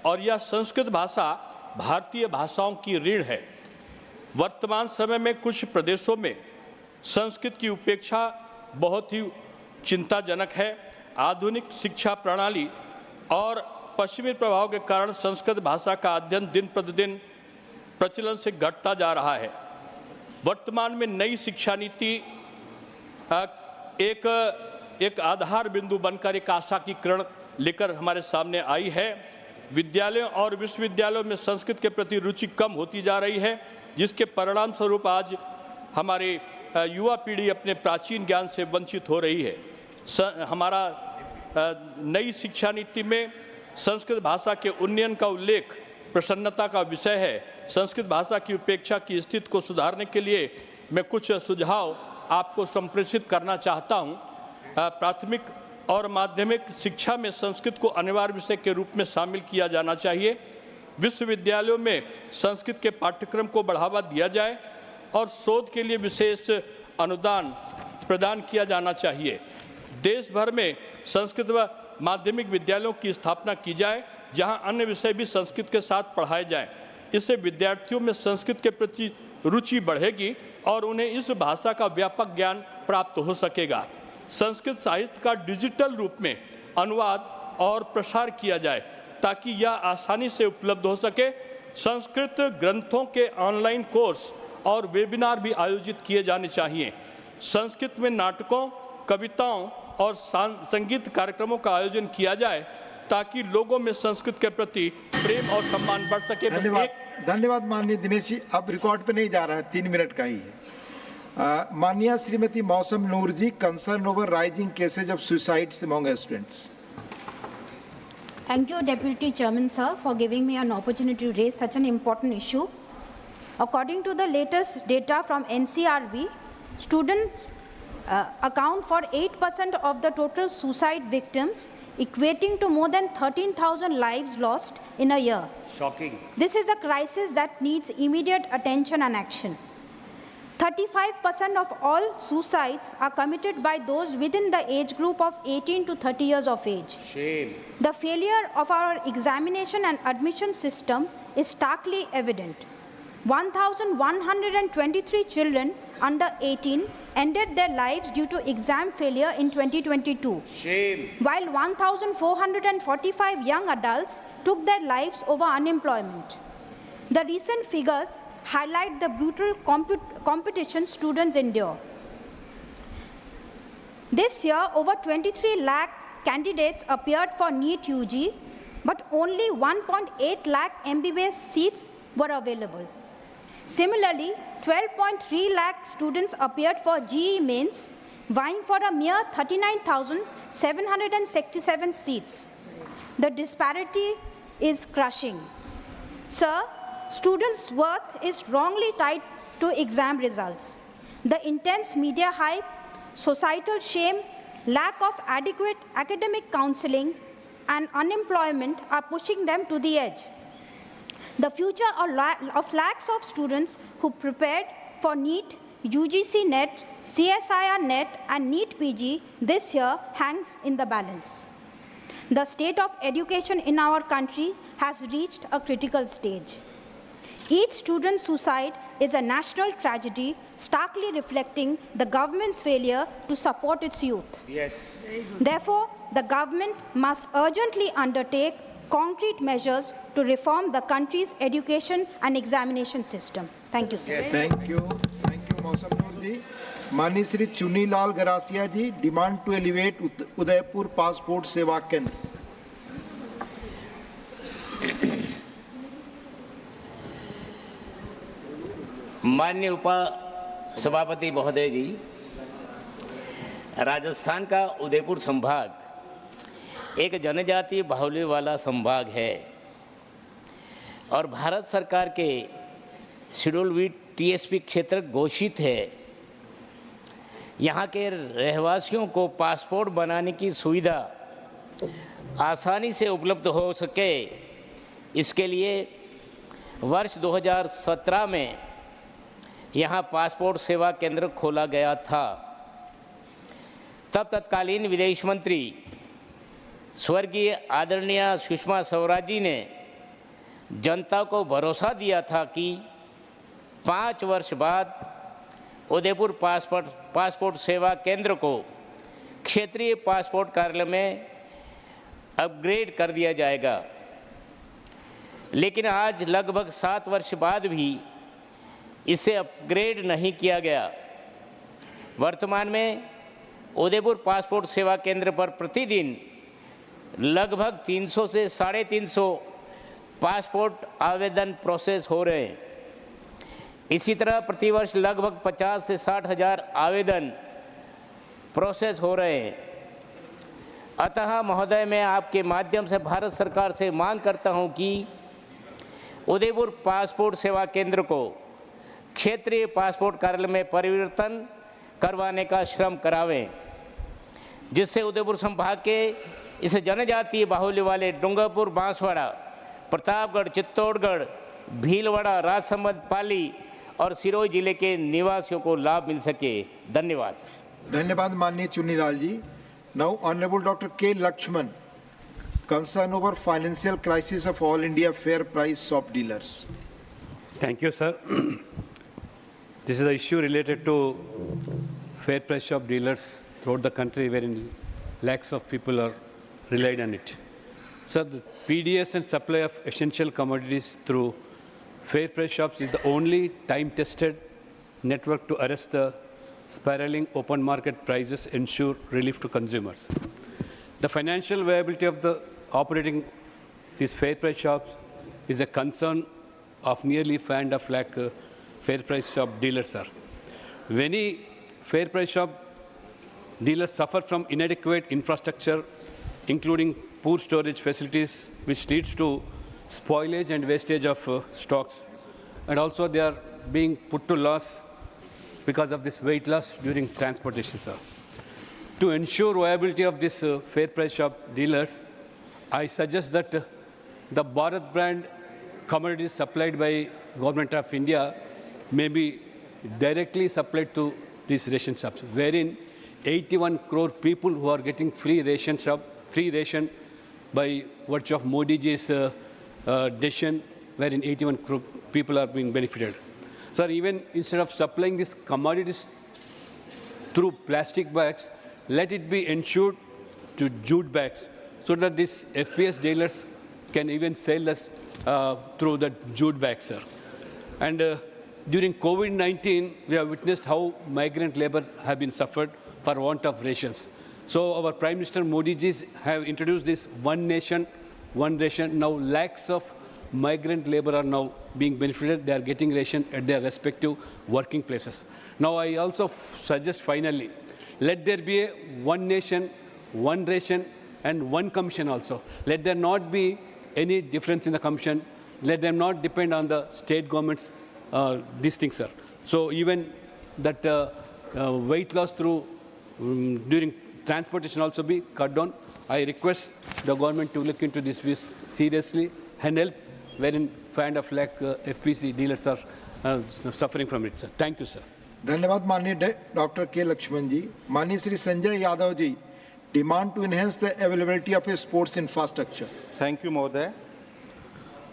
और यह संस्कृत भाषा भारतीय भाषाओं की रीढ़ है। वर्तमान समय में कुछ प्रदेशों में संस्कृत की उपेक्षा बहुत ही चिंताजनक है। आधुनिक शिक्षा प्रणाली और पश्चिमी प्रभाव के कारण संस्कृत भाषा का अध्ययन दिन प्रतिदिन प्रचलन से घटता जा रहा है। वर्तमान में नई शिक्षा नीति एक आधार बिंदु बनकर एक आशा की किरण लेकर हमारे सामने आई है। विद्यालयों और विश्वविद्यालयों में संस्कृत के प्रति रुचि कम होती जा रही है, जिसके परिणाम स्वरूप आज हमारी युवा पीढ़ी अपने प्राचीन ज्ञान से वंचित हो रही है। हमारा नई शिक्षा नीति में संस्कृत भाषा के उन्नयन का उल्लेख प्रसन्नता का विषय है। संस्कृत भाषा की उपेक्षा की स्थिति को सुधारने के लिए मैं कुछ सुझाव आपको संप्रेषित करना चाहता हूं। प्राथमिक और माध्यमिक शिक्षा में संस्कृत को अनिवार्य विषय के रूप में शामिल किया जाना चाहिए। विश्वविद्यालयों में संस्कृत के पाठ्यक्रम को बढ़ावा दिया जाए और शोध के लिए विशेष अनुदान प्रदान किया जाना चाहिए। देश भर में संस्कृत व माध्यमिक विद्यालयों की स्थापना की जाए, जहां अन्य विषय भी संस्कृत के साथ पढ़ाए जाएं। इससे विद्यार्थियों में संस्कृत के प्रति रुचि बढ़ेगी और उन्हें इस भाषा का व्यापक ज्ञान प्राप्त हो सकेगा। संस्कृत साहित्य का डिजिटल रूप में अनुवाद और प्रसार किया जाए ताकि यह आसानी से उपलब्ध हो सके। संस्कृत ग्रंथों के ऑनलाइन कोर्स और वेबिनार भी आयोजित किए जाने चाहिए। संस्कृत में नाटकों, कविताओं और संगीत कार्यक्रमों का आयोजन किया जाए ताकि लोगों में संस्कृत के प्रति प्रेम और सम्मान बढ़ सके। धन्यवाद माननीय दिनेश जी। अब रिकॉर्ड पे नहीं जा रहा है, 3 मिनट का ही है। माननीय Shrimati Mausam Noor ji, concern over rising cases of suicides among students. Thank you, Deputy Chairman, sir, for giving me an opportunity to raise such an important issue. According to the latest data from NCRB, students account for 8% of the total suicide victims, equating to more than 13,000 lives lost in a year. Shocking. This is a crisis that needs immediate attention and action. 35% of all suicides are committed by those within the age group of 18 to 30 years of age. Shame. The failure of our examination and admission system is starkly evident. 1,123 children under 18 ended their lives due to exam failure in 2022. Shame. While 1,445 young adults took their lives over unemployment. The recent figures highlight the brutal competition students endure. This year, over 23 lakh candidates appeared for NEET UG, but only 1.8 lakh MBBS seats were available. Similarly, 12.3 lakh students appeared for GE Mains, vying for a mere 39,767 seats. The disparity is crushing. Sir, students' worth is wrongly tied to exam results. The intense media hype, societal shame, lack of adequate academic counseling, and unemployment are pushing them to the edge. The future of lakhs of students who prepared for NEET, UGC NET, CSIR NET, and NEET PG this year hangs in the balance. The state of education in our country has reached a critical stage. Each student's suicide is a national tragedy, starkly reflecting the government's failure to support its youth. Yes. Therefore, the government must urgently undertake concrete measures to reform the country's education and examination system. Thank you, sir. Yes. Thank you. Thank you, Mausam Noor ji. Mani Shri Chunni Lal Garasia ji, demand to elevate Udaipur Passport Seva Kendra. माननीय उपसभापति महोदय जी, राजस्थान का उदयपुर संभाग एक जनजातीय बाहुल्य वाला संभाग है और भारत सरकार के शेड्यूल बी टीएसपी क्षेत्र घोषित है। यहाँ के रहवासियों को पासपोर्ट बनाने की सुविधा आसानी से उपलब्ध हो सके, इसके लिए वर्ष 2017 में यहाँ पासपोर्ट सेवा केंद्र खोला गया था। तब तत्कालीन विदेश मंत्री स्वर्गीय आदरणीय सुषमा स्वराज जी ने जनता को भरोसा दिया था कि 5 वर्ष बाद उदयपुर पासपोर्ट सेवा केंद्र को क्षेत्रीय पासपोर्ट कार्यालय में अपग्रेड कर दिया जाएगा। लेकिन आज लगभग 7 वर्ष बाद भी इसे अपग्रेड नहीं किया गया। वर्तमान में उदयपुर पासपोर्ट सेवा केंद्र पर प्रतिदिन लगभग 300 से 350 पासपोर्ट आवेदन प्रोसेस हो रहे हैं। इसी तरह प्रतिवर्ष लगभग 50 से 60 हज़ार आवेदन प्रोसेस हो रहे हैं। अतः महोदय, मैं आपके माध्यम से भारत सरकार से मांग करता हूं कि उदयपुर पासपोर्ट सेवा केंद्र को क्षेत्रीय पासपोर्ट कार्यालय में परिवर्तन करवाने का श्रम करावें, जिससे उदयपुर संभाग के इस जनजातीय बाहुल्य वाले डूंगरपुर, बांसवाड़ा, प्रतापगढ़, चित्तौड़गढ़, भीलवाड़ा, राजसमंद, पाली और सिरोही जिले के निवासियों को लाभ मिल सके। धन्यवाद। धन्यवाद माननीय चुन्नीलाल जी। नाउ ऑनरेबल डॉक्टर के Lakshman, concern over financial crisis of all India fair price shop dealers. Thank you, sir. This is an issue related to fair price shop dealers throughout the country, wherein lakhs of people are relied on it. Sir, the PDS and supply of essential commodities through fair price shops is the only time-tested network to arrest the spiraling open market prices, ensure relief to consumers. The financial viability of the operating these fair price shops is a concern of nearly 5.5 lakh fair price shop dealers, sir. Many fair price shop dealers suffer from inadequate infrastructure, including poor storage facilities, which leads to spoilage and wastage of stocks. And also they are being put to loss because of this weight loss during transportation, sir. To ensure viability of this fair price shop dealers, I suggest that the Bharat brand commodities supplied by Government of India may be directly supplied to these ration shops, wherein 81 crore people who are getting free ration by virtue of Modi ji's decision, wherein 81 crore people are being benefited. Sir, even instead of supplying these commodities through plastic bags, let it be ensured to jute bags, so that these FPS dealers can even sell us through the jute bags, sir. And during COVID-19, we have witnessed how migrant labor have been suffered for want of rations. So our Prime Minister Modi ji have introduced this one nation, one ration. Now lakhs of migrant labor are now being benefited. They are getting ration at their respective working places. Now I also suggest finally, let there be a one nation, one ration, and one commission also. Let there not be any difference in the commission. Let them not depend on the state governments, these things, sir. So even that weight loss through during transportation also be cut down. I request the government to look into this seriously and help wherein 5.5 lakh FPC dealers are suffering from it, sir. Thank you, sir. धन्यवाद माननीय डॉक्टर के लक्ष्मण जी। माननीय Shri Sanjay Yadav ji, demand to enhance the availability of a sports infrastructure. Thank you, Mohoday.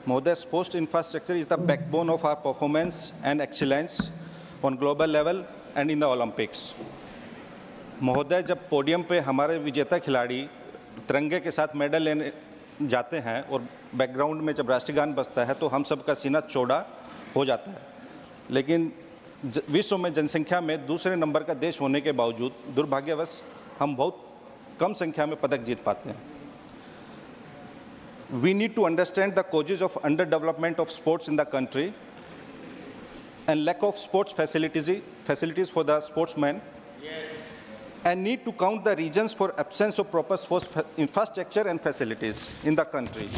Mohoday, sports infrastructure is the backbone of our performance and excellence on global level and in the Olympics. महोदय, जब पोडियम पे हमारे विजेता खिलाड़ी तिरंगे के साथ मेडल लेने जाते हैं और बैकग्राउंड में जब राष्ट्रीय गान बजता है तो हम सबका सीना चौड़ा हो जाता है, लेकिन विश्व में जनसंख्या में दूसरे नंबर का देश होने के बावजूद दुर्भाग्यवश हम बहुत कम संख्या में पदक जीत पाते हैं। We need to understand the causes of underdevelopment of sports in the country and lack of sports facilities for the sportsmen, and need to count the regions for absence of proper sports infrastructure and facilities in the country.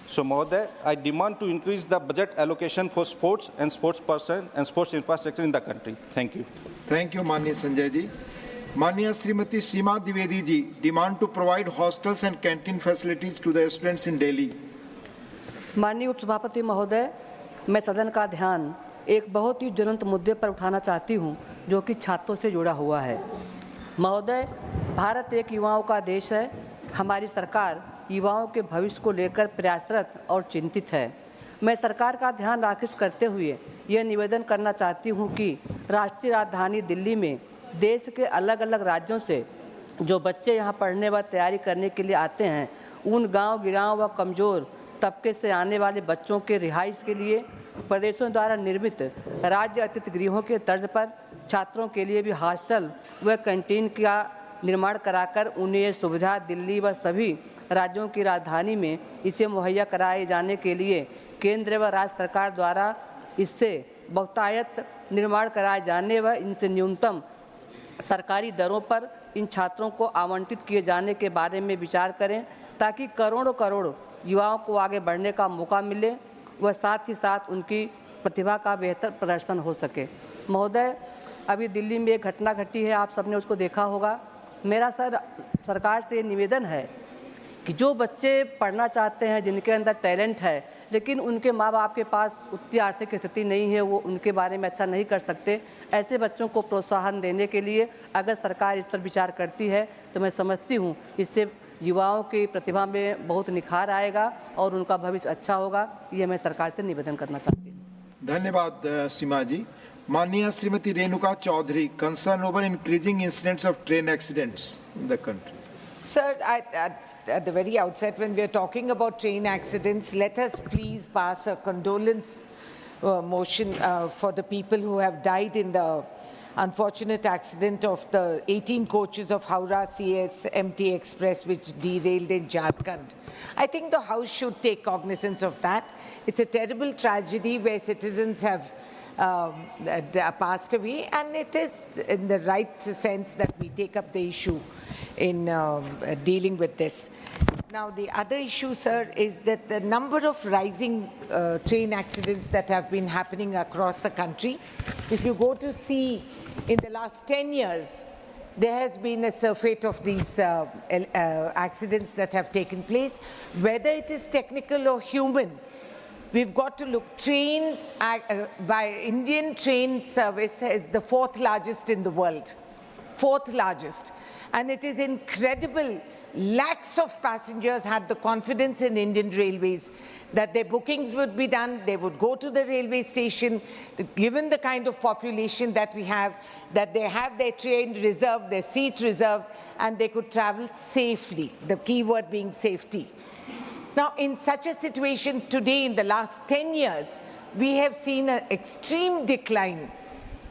So, Mohoday, I demand to increase the budget allocation for sports and sports person and sports infrastructure in the country. Thank you. Thank you, माननीय संजय जी। माननीय Shrimati Seema Dwivedi ji, demand to provide hostels and canteen facilities to the students in Delhi. माननीय उपसभापति महोदय, मैं सदन का ध्यान एक बहुत ही ज्वलंत मुद्दे पर उठाना चाहती हूं, जो कि छात्रों से जुड़ा हुआ है। महोदय, भारत एक युवाओं का देश है। हमारी सरकार युवाओं के भविष्य को लेकर प्रयासरत और चिंतित है। मैं सरकार का ध्यान आकृष्ट करते हुए यह निवेदन करना चाहती हूं कि राष्ट्रीय राजधानी दिल्ली में देश के अलग अलग राज्यों से जो बच्चे यहां पढ़ने व तैयारी करने के लिए आते हैं, उन गांव गिराव व कमज़ोर तबके से आने वाले बच्चों के रिहाइश के लिए प्रदेशों द्वारा निर्मित राज्य अतिथि गृहों के तर्ज पर छात्रों के लिए भी हॉस्टल व कैंटीन का निर्माण कराकर उन्हें यह सुविधा दिल्ली व सभी राज्यों की राजधानी में इसे मुहैया कराए जाने के लिए केंद्र व राज्य सरकार द्वारा इससे बहुतायत निर्माण कराए जाने व इनसे न्यूनतम सरकारी दरों पर इन छात्रों को आवंटित किए जाने के बारे में विचार करें, ताकि करोड़ों युवाओं को आगे बढ़ने का मौका मिले व साथ ही साथ उनकी प्रतिभा का बेहतर प्रदर्शन हो सके। महोदय, अभी दिल्ली में एक घटना घटी है, आप सबने उसको देखा होगा। मेरा सरकार से निवेदन है कि जो बच्चे पढ़ना चाहते हैं, जिनके अंदर टैलेंट है, लेकिन उनके माँ बाप के पास उतनी आर्थिक स्थिति नहीं है, वो उनके बारे में अच्छा नहीं कर सकते, ऐसे बच्चों को प्रोत्साहन देने के लिए अगर सरकार इस पर विचार करती है तो मैं समझती हूँ इससे युवाओं की प्रतिभा में बहुत निखार आएगा और उनका भविष्य अच्छा होगा। ये मैं सरकार से निवेदन करना चाहती हूँ। धन्यवाद सीमा जी। माननीय Shrimati Renuka Chowdhury, concern over increasing incidents of train accidents in the country. Sir, at the very outset, when we are talking about train accidents, let us please pass a condolence motion for the people who have died in the unfortunate accident of the 18 coaches of Howrah CSMT Express which derailed in Jharkhand. I think the House should take cognizance of that. It's a terrible tragedy where citizens have passed away, and it is in the right sense that we take up the issue in dealing with this. Now, the other issue, sir, is that the number of rising train accidents that have been happening across the country, if you go to see in the last 10 years, there has been a surfeit of these accidents that have taken place, whether it is technical or human. We've got to look. Trains, by Indian train service is the 4th largest in the world, 4th largest. And it is incredible. Lakhs of passengers had the confidence in Indian Railways that their bookings would be done, they would go to the railway station, given the kind of population that we have, that they have their train reserved, their seat reserved, and they could travel safely, the key word being safety. Now, in such a situation today, in the last 10 years, we have seen an extreme decline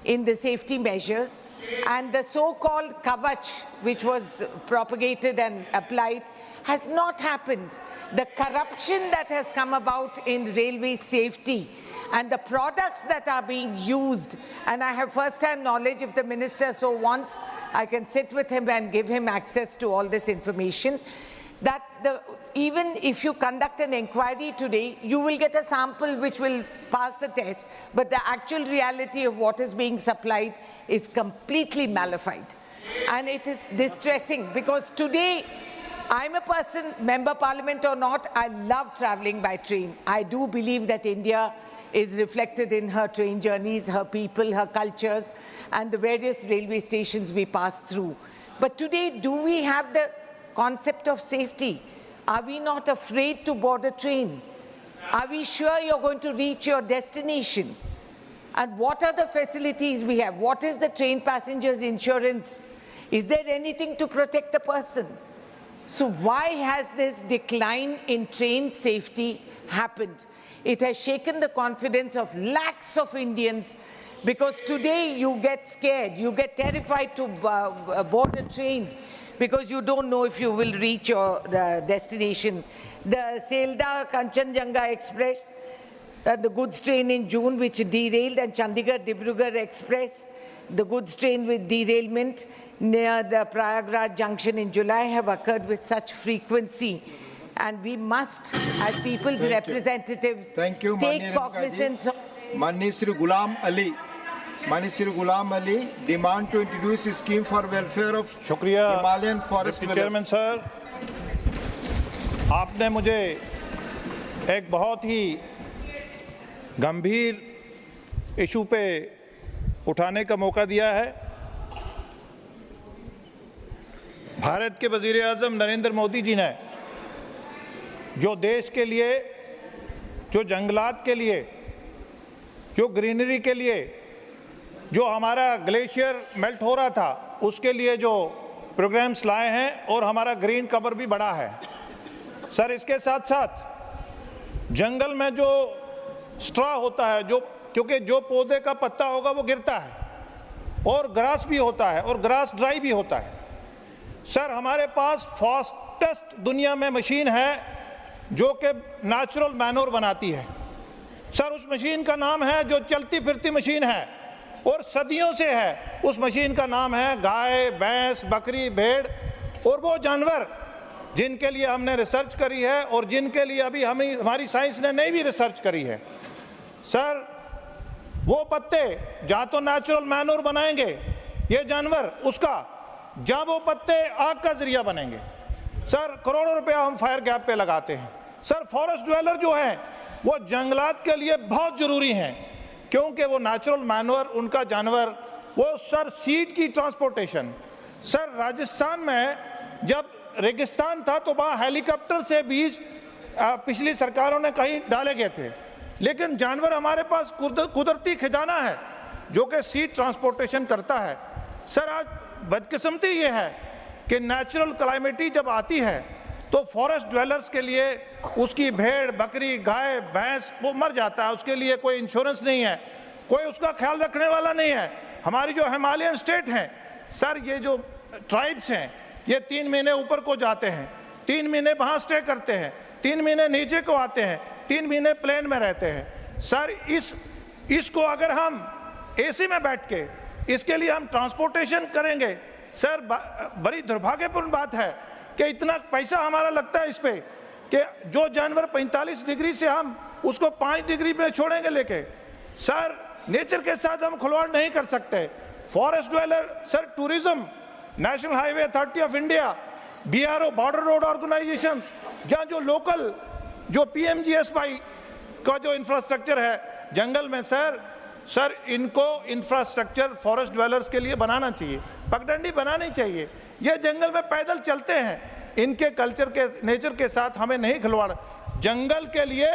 in the safety measures, and the so-called Kavach, which was propagated and applied, has not happened. The corruption that has come about in railway safety and the products that are being used, and I have first-hand knowledge, if the minister so wants, I can sit with him and give him access to all this information, that even if you conduct an inquiry today, you will get a sample which will pass the test, but the actual reality of what is being supplied is completely malafide. And it is distressing, because today, I'm a person, member parliament or not, I love traveling by train. I do believe that India is reflected in her train journeys, her people, her cultures, and the various railway stations we pass through. But today, do we have the concept of safety? Are we not afraid to board a train? Are we sure you're going to reach your destination? And what are the facilities we have? What is the train passengers insurance? Is there anything to protect the person? So why has this decline in train safety happened? It has shaken the confidence of lakhs of Indians, because today you get scared, you get terrified to board a train because you don't know if you will reach your destination. The Selda Kanchenjunga Express, the goods train in June which derailed, and Chandigarh-Dibrugarh Express, the goods train with derailment near the Prayagraj junction in July, have occurred with such frequency. And we must, as people's representatives, take cognizance of... Mani Sri Ghulam Ali demand to introduce a scheme for welfare of Himalayan forest dwellers. Chairman sir, आपने मुझे एक बहुत ही गंभीर इशू पे उठाने का मौका दिया है। भारत के वज़ीर आज़म नरेंद्र मोदी जी ने जो देश के लिए, जो जंगलात के लिए, जो ग्रीनरी के लिए, जो हमारा ग्लेशियर मेल्ट हो रहा था उसके लिए जो प्रोग्राम्स लाए हैं, और हमारा ग्रीन कवर भी बढ़ा है। सर, इसके साथ साथ जंगल में जो स्ट्रॉ होता है, क्योंकि जो पौधे का पत्ता होगा वो गिरता है, और ग्रास भी होता है, और ग्रास ड्राई भी होता है। सर, हमारे पास फास्टेस्ट दुनिया में मशीन है जो कि नेचुरल मैन्योर बनाती है। सर, उस मशीन का नाम है, जो चलती फिरती मशीन है और सदियों से है, उस मशीन का नाम है गाय, भैंस, बकरी, भेड़, और वो जानवर जिनके लिए हमने रिसर्च करी है और जिनके लिए अभी हमारी साइंस ने नहीं भी रिसर्च करी है। सर, वो पत्ते जहाँ तो नेचुरल मैन्योर बनाएंगे ये जानवर, उसका जहाँ वो पत्ते आग का जरिया बनेंगे। सर, करोड़ों रुपया हम फायर गैप पे लगाते हैं। सर, फॉरेस्ट ड्वेलर जो हैं वो जंगलात के लिए बहुत ज़रूरी हैं, क्योंकि वो नेचुरल मैन्योर, उनका जानवर, वो सर सीड की ट्रांसपोर्टेशन। सर, राजस्थान में जब रेगिस्तान था तो वहाँ हेलीकॉप्टर से बीज पिछली सरकारों ने कहीं डाले गए थे, लेकिन जानवर हमारे पास कुदरती खजाना है जो कि सीड ट्रांसपोर्टेशन करता है। सर, आज बदकिस्मती ये है कि नेचुरल क्लाइमेटी जब आती है तो फॉरेस्ट ड्वेलर्स के लिए उसकी भेड़, बकरी, गाय, भैंस वो मर जाता है, उसके लिए कोई इंश्योरेंस नहीं है, कोई उसका ख्याल रखने वाला नहीं है। हमारी जो हिमालयन स्टेट हैं, सर, ये जो ट्राइब्स हैं ये 3 महीने ऊपर को जाते हैं, 3 महीने वहाँ स्टे करते हैं, 3 महीने नीचे को आते हैं, 3 महीने प्लेन में रहते हैं। सर, इसको अगर हम एसी में बैठ के इसके लिए हम ट्रांसपोर्टेशन करेंगे, सर, बड़ी दुर्भाग्यपूर्ण बात है कि इतना पैसा हमारा लगता है इस पे कि जो जानवर 45 डिग्री से हम उसको 5 डिग्री में छोड़ेंगे लेके। सर नेचर के साथ हम खिलवाड़ नहीं कर सकते। Forest dweller, sir tourism, national highway authority of India, BRO, border road organisation, जहाँ जो लोकल जो PMGSY का जो इंफ्रास्ट्रक्चर है जंगल में, सर इनको इंफ्रास्ट्रक्चर फॉरेस्ट ड्वेलर्स के लिए बनाना चाहिए, पगडंडी बनानी चाहिए। ये जंगल में पैदल चलते हैं, इनके कल्चर के नेचर के साथ हमें नहीं खिलवाड़। जंगल के लिए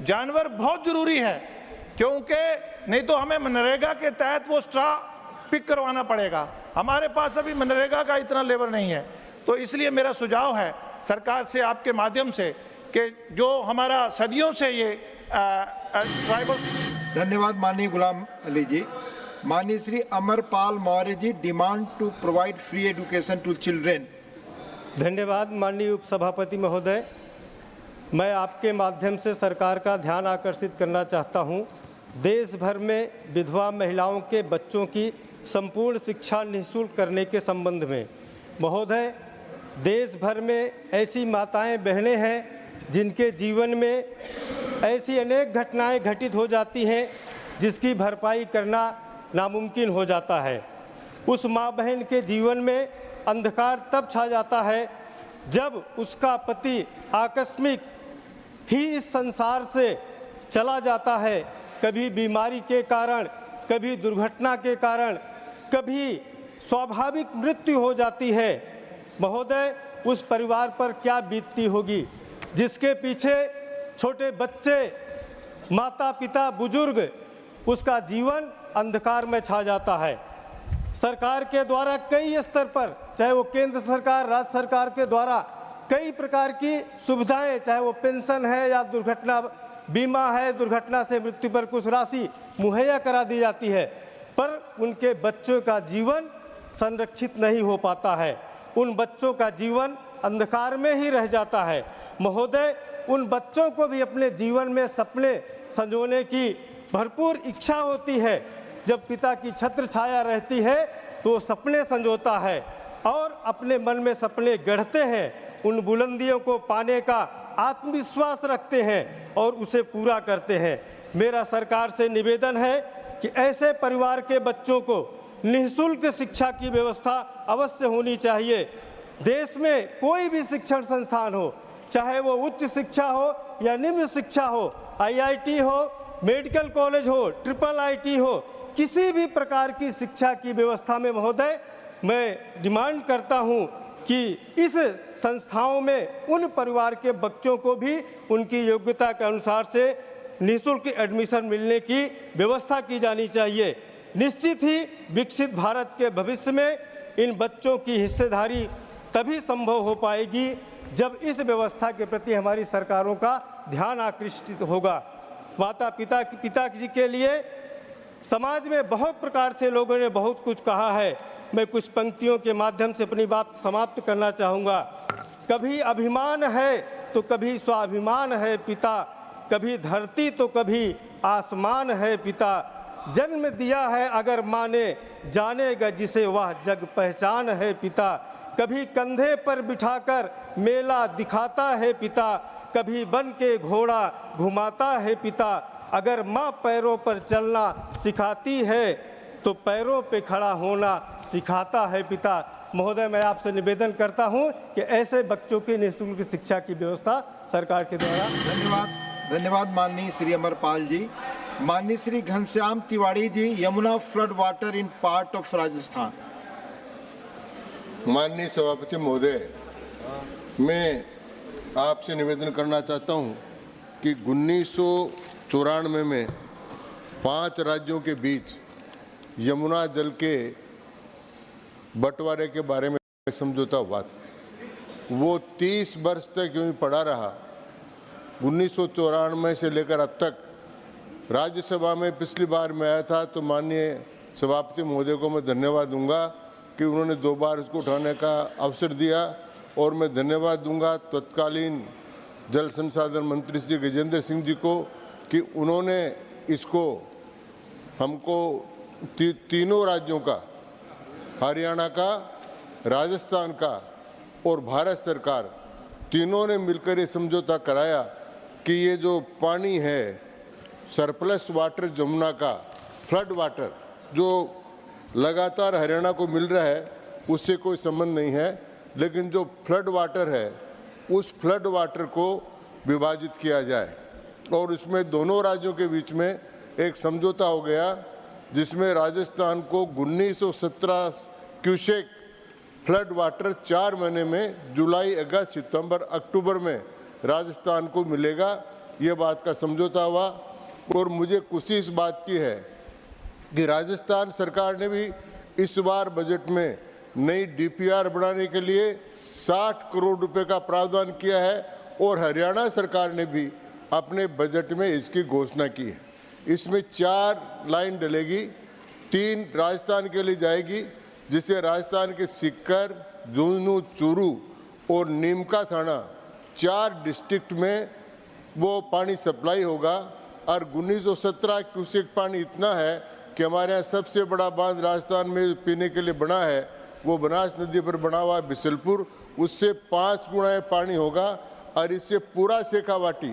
जानवर बहुत जरूरी है, क्योंकि नहीं तो हमें मनरेगा के तहत वो स्ट्रा पिक करवाना पड़ेगा। हमारे पास अभी मनरेगा का इतना लेबर नहीं है। तो इसलिए मेरा सुझाव है सरकार से आपके माध्यम से कि जो हमारा सदियों से ये ट्राइबल। धन्यवाद माननीय गुलाम अली जी। माननीय Shri Amarpal Maurya ji, demand to provide free education to children. धन्यवाद माननीय उपसभापति महोदय। मैं आपके माध्यम से सरकार का ध्यान आकर्षित करना चाहता हूं। देश भर में विधवा महिलाओं के बच्चों की संपूर्ण शिक्षा निःशुल्क करने के संबंध में महोदय, देश भर में ऐसी माताएं बहनें हैं जिनके जीवन में ऐसी अनेक घटनाएं घटित हो जाती हैं जिसकी भरपाई करना नामुमकिन हो जाता है। उस माँ बहन के जीवन में अंधकार तब छा जाता है जब उसका पति आकस्मिक ही इस संसार से चला जाता है, कभी बीमारी के कारण, कभी दुर्घटना के कारण, कभी स्वाभाविक मृत्यु हो जाती है। महोदय, उस परिवार पर क्या बीतती होगी जिसके पीछे छोटे बच्चे, माता पिता, बुजुर्ग, उसका जीवन अंधकार में छा जाता है। सरकार के द्वारा कई स्तर पर, चाहे वो केंद्र सरकार, राज्य सरकार के द्वारा कई प्रकार की सुविधाएं, चाहे वो पेंशन है या दुर्घटना बीमा है, दुर्घटना से मृत्यु पर कुछ राशि मुहैया करा दी जाती है, पर उनके बच्चों का जीवन संरक्षित नहीं हो पाता है। उन बच्चों का जीवन अंधकार में ही रह जाता है। महोदय, उन बच्चों को भी अपने जीवन में सपने संजोने की भरपूर इच्छा होती है। जब पिता की छत्र छाया रहती है तो सपने संजोता है और अपने मन में सपने गढ़ते हैं, उन बुलंदियों को पाने का आत्मविश्वास रखते हैं और उसे पूरा करते हैं। मेरा सरकार से निवेदन है कि ऐसे परिवार के बच्चों को निःशुल्क शिक्षा की व्यवस्था अवश्य होनी चाहिए। देश में कोई भी शिक्षण संस्थान हो, चाहे वो उच्च शिक्षा हो या निम्न शिक्षा हो, IIT हो, मेडिकल कॉलेज हो, IIIT हो, किसी भी प्रकार की शिक्षा की व्यवस्था में महोदय मैं डिमांड करता हूं कि इस संस्थाओं में उन परिवार के बच्चों को भी उनकी योग्यता के अनुसार से निःशुल्क एडमिशन मिलने की व्यवस्था की जानी चाहिए। निश्चित ही विकसित भारत के भविष्य में इन बच्चों की हिस्सेदारी तभी संभव हो पाएगी जब इस व्यवस्था के प्रति हमारी सरकारों का ध्यान आकृष्टित होगा। माता पिता जी के लिए समाज में बहुत प्रकार से लोगों ने बहुत कुछ कहा है। मैं कुछ पंक्तियों के माध्यम से अपनी बात समाप्त करना चाहूँगा। कभी अभिमान है तो कभी स्वाभिमान है पिता, कभी धरती तो कभी आसमान है पिता। जन्म दिया है अगर माँ ने, जानेगा जिसे वह जग पहचान है पिता। कभी कंधे पर बिठाकर मेला दिखाता है पिता, कभी बन के घोड़ा घुमाता है पिता। अगर माँ पैरों पर चलना सिखाती है तो पैरों पे खड़ा होना सिखाता है पिता। महोदय, मैं आपसे निवेदन करता हूं कि ऐसे बच्चों की निःशुल्क शिक्षा की व्यवस्था सरकार के द्वारा। धन्यवाद माननीय श्री अमरपाल जी। माननीय Shri Ghanshyam Tiwari ji, Yamuna flood water in part of Rajasthan. माननीय सभापति महोदय, मैं आपसे निवेदन करना चाहता हूं कि 1994 में 5 राज्यों के बीच यमुना जल के बंटवारे के बारे में समझौता हुआ था। वो 30 वर्ष तक यूं ही पड़ा रहा। 1994 से लेकर अब तक राज्यसभा में पिछली बार मैं आया था तो माननीय सभापति महोदय को मैं धन्यवाद दूंगा कि उन्होंने 2 बार इसको उठाने का अवसर दिया। और मैं धन्यवाद दूंगा तत्कालीन जल संसाधन मंत्री श्री गजेंद्र सिंह जी को कि उन्होंने इसको हमको तीनों राज्यों का, हरियाणा का, राजस्थान का और भारत सरकार तीनों ने मिलकर ये समझौता कराया कि ये जो पानी है सरप्लस वाटर जमुना का, फ्लड वाटर जो लगातार हरियाणा को मिल रहा है उससे कोई संबंध नहीं है, लेकिन जो फ्लड वाटर है उस फ्लड वाटर को विभाजित किया जाए और इसमें दोनों राज्यों के बीच में एक समझौता हो गया जिसमें राजस्थान को 1917 क्यूसेक फ्लड वाटर 4 महीने में जुलाई, अगस्त, सितंबर, अक्टूबर में राजस्थान को मिलेगा। ये बात का समझौता हुआ और मुझे खुशी इस बात की है कि राजस्थान सरकार ने भी इस बार बजट में नई डीपीआर बनाने के लिए 60 करोड़ रुपए का प्रावधान किया है और हरियाणा सरकार ने भी अपने बजट में इसकी घोषणा की है। इसमें 4 लाइन डलेगी, 3 राजस्थान के लिए जाएगी जिससे राजस्थान के सीकर, झुंझुनू, चूरू और नीमका थाना 4 डिस्ट्रिक्ट में वो पानी सप्लाई होगा और 1917 क्यूसेक पानी इतना है कि हमारे यहाँ सबसे बड़ा बांध राजस्थान में पीने के लिए बना है, वो बनास नदी पर बना हुआ है बिसलपुर, उससे 5 गुना पानी होगा और इससे पूरा शेखावाटी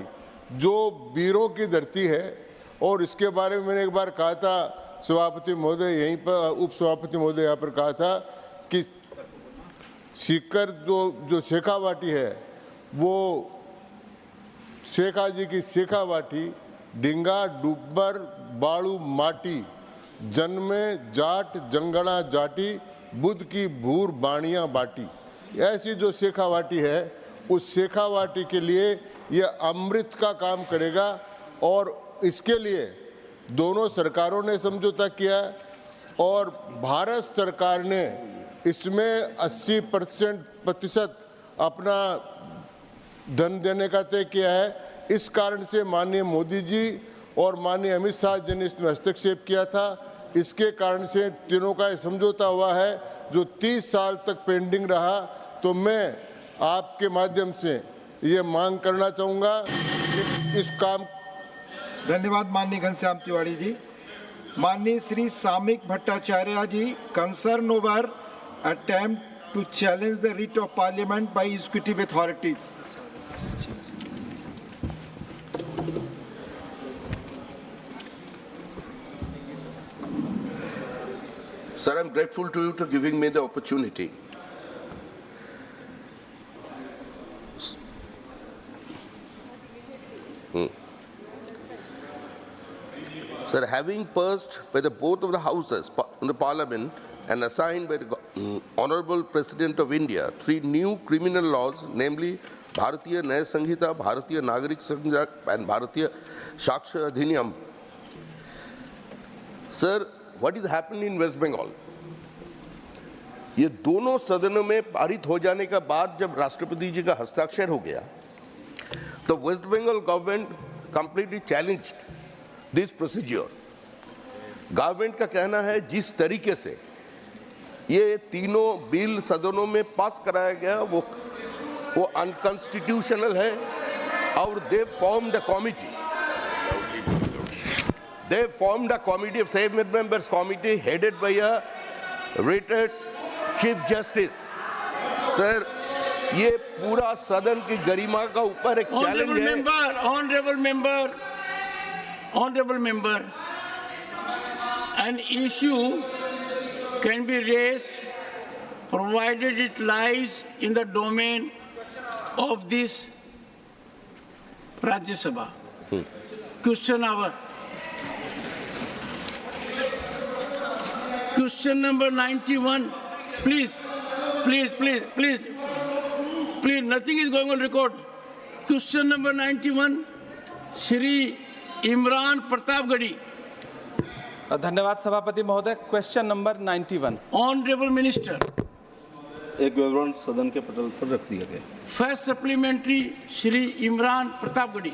जो वीरों की धरती है। और इसके बारे में मैंने एक बार कहा था, सभापति महोदय यहीं पर, उप सभापति महोदय यहाँ पर कहा था कि सीकर जो शेखावाटी है वो शेखा जी की शेखावाटी डिंगा, डुब्बर, बाड़ू, माटी, जन्मे, जाट, जंगड़ा, जाटी, बुद्ध की भूर, बाणिया, बाटी, ऐसी जो शेखावाटी है उस शेखावाटी के लिए यह अमृत का काम करेगा और इसके लिए दोनों सरकारों ने समझौता किया और भारत सरकार ने इसमें 80% अपना धन देने का तय किया है। इस कारण से माननीय मोदी जी और माननीय अमित शाह जी ने इसमें हस्तक्षेप किया था। इसके कारण से तीनों का समझौता हुआ है जो 30 साल तक पेंडिंग रहा। तो मैं आपके माध्यम से ये मांग करना चाहूँगा इस काम। धन्यवाद माननीय घनश्याम तिवारी जी। माननीय Shri Samik Bhattacharya ji, concern over attempt to challenge the writ of parliament by executive authorities. Sir, I'm grateful to you for giving me the opportunity. Sir, having passed by the both of the houses in the Parliament and assigned by the Honorable President of India 3 new criminal laws, namely Bharatiya Nyaya Sanhita, Bharatiya Nagarik Sanhita and Bharatiya Saksha Adhiniyam. Sir, what is happening in West Bengal? ये दोनों सदनों में पारित हो जाने का बाद जब राष्ट्रपति जी का हस्ताक्षर हो गया तो West Bengal government completely challenged this procedure. Government का कहना है जिस तरीके से ये तीनों बिल सदनों में पास कराया गया वो अनकॉन्स्टिट्यूशनल है और दे formed a committee. They formed a committee of 7 members committee headed by a retired Chief Justice. Sir, ये पूरा सदन की गरिमा का ऊपर एक चैलेंज है। Honorable member, an issue can be raised provided it lies in the domain of this Rajya Sabha. Question hour. Question number 91. Please, nothing is going on record. Question number 91, Shri Imran Pratapgadi. धन्यवाद सभापति महोदय। Question number 91। Honorable Minister. एक विवरण सदन के पटल पर रख दिया गया। First supplementary, Shri Imran Pratapgadi.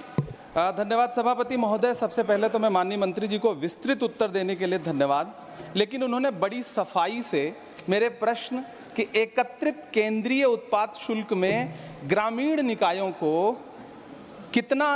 धन्यवाद सभापति महोदय। सबसे पहले तो मैं माननीय मंत्री जी को विस्तृत उत्तर देने के लिए धन्यवाद, लेकिन उन्होंने बड़ी सफाई से मेरे प्रश्न कि एकत्रित केंद्रीय उत्पाद शुल्क में ग्रामीण निकायों को कितना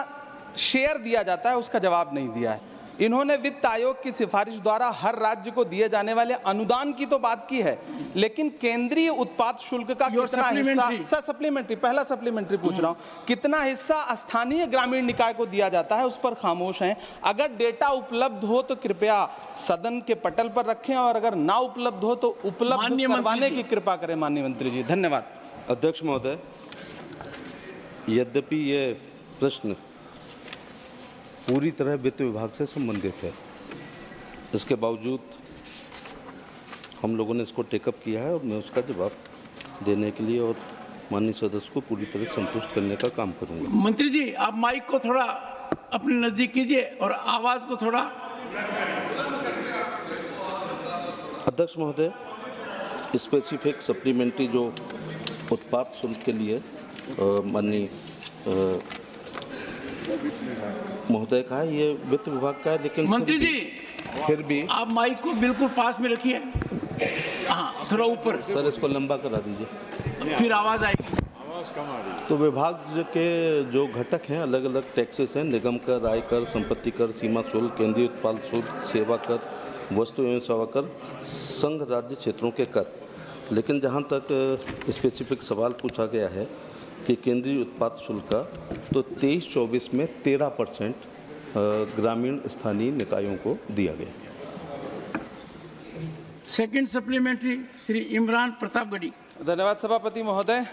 शेयर दिया जाता है उसका जवाब नहीं दिया है। इन्होंने वित्त आयोग की सिफारिश द्वारा हर राज्य को दिए जाने वाले अनुदान की तो बात की है, लेकिन केंद्रीय उत्पाद शुल्क का कितना हिस्सा, सर सप्लीमेंट्री, पहला सप्लीमेंट्री पूछ रहा हूं, कितना हिस्सा स्थानीय ग्रामीण निकाय को दिया जाता है, उस पर खामोश हैं। अगर डेटा उपलब्ध हो तो कृपया सदन के पटल पर रखें, और अगर ना उपलब्ध हो तो उपलब्ध करवाने की कृपा करें माननीय मंत्री जी। धन्यवाद। अध्यक्ष महोदय, यद्यपि ये प्रश्न पूरी तरह वित्त विभाग से संबंधित है, इसके बावजूद हम लोगों ने इसको टेकअप किया है और मैं उसका जवाब देने के लिए और माननीय सदस्य को पूरी तरह संतुष्ट करने का काम करूंगा। मंत्री जी, आप माइक को थोड़ा अपने नजदीक कीजिए और आवाज को थोड़ा। अध्यक्ष महोदय, स्पेसिफिक सप्लीमेंट्री जो उत्पाद शुल्क के लिए माननीय महोदय का है, ये वित्त विभाग का है, लेकिन मंत्री जी फिर भी आप माइक को बिल्कुल पास में रखिए, हाँ थोड़ा ऊपर। सर इसको लंबा करा दीजिए, फिर आवाज आएगी। तो विभाग के जो घटक हैं, अलग अलग टैक्सेस हैं, निगम कर, आयकर, संपत्ति कर, सीमा शुल्क, केंद्रीय उत्पाद शुल्क, सेवा कर, वस्तु एवं सेवा कर, संघ राज्य क्षेत्रों के कर। लेकिन जहाँ तक स्पेसिफिक सवाल पूछा गया है कि केंद्रीय उत्पाद शुल्क का, तो 23-24 में 13% ग्रामीण स्थानीय निकायों को दिया गया। Second supplementary Shri Imran Pratapgarhi. धन्यवाद सभापति महोदय।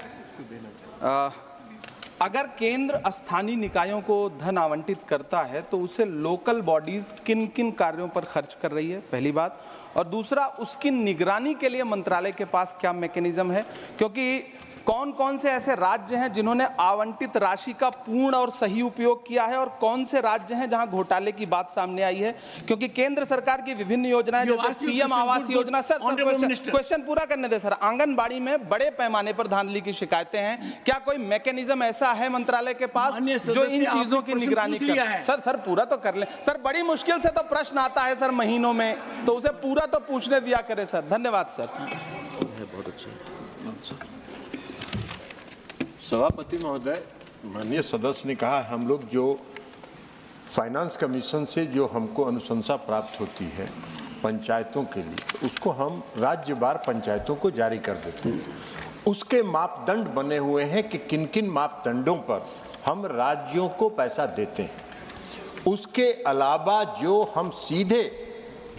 अगर केंद्र स्थानीय निकायों को धन आवंटित करता है तो उसे लोकल बॉडीज किन किन कार्यों पर खर्च कर रही है, पहली बात। और दूसरा, उसकी निगरानी के लिए मंत्रालय के पास क्या मैकेनिज्म है, क्योंकि कौन कौन से ऐसे राज्य हैं जिन्होंने आवंटित राशि का पूर्ण और सही उपयोग किया है, और कौन से राज्य हैं जहां घोटाले की बात सामने आई है। क्योंकि केंद्र सरकार की विभिन्न योजनाएं जैसे PM Awas Yojana, sir question पूरा करने दे सर, आंगनबाड़ी में बड़े पैमाने पर धांधली की शिकायतें हैं, क्या कोई मैकेनिज्म ऐसा है मंत्रालय के पास जो इन चीजों की निगरानी करे? सर पूरा तो कर ले सर, बड़ी मुश्किल से तो प्रश्न आता है सर महीनों में, तो उसे पूरा तो पूछने दिया करे सर। धन्यवाद सर। बहुत अच्छा। सभापति महोदय, माननीय सदस्य ने कहा, हम लोग जो फाइनेंस कमीशन से जो हमको अनुशंसा प्राप्त होती है पंचायतों के लिए, उसको हम राज्यवार पंचायतों को जारी कर देते हैं। उसके मापदंड बने हुए हैं कि किन किन मापदंडों पर हम राज्यों को पैसा देते हैं। उसके अलावा जो हम सीधे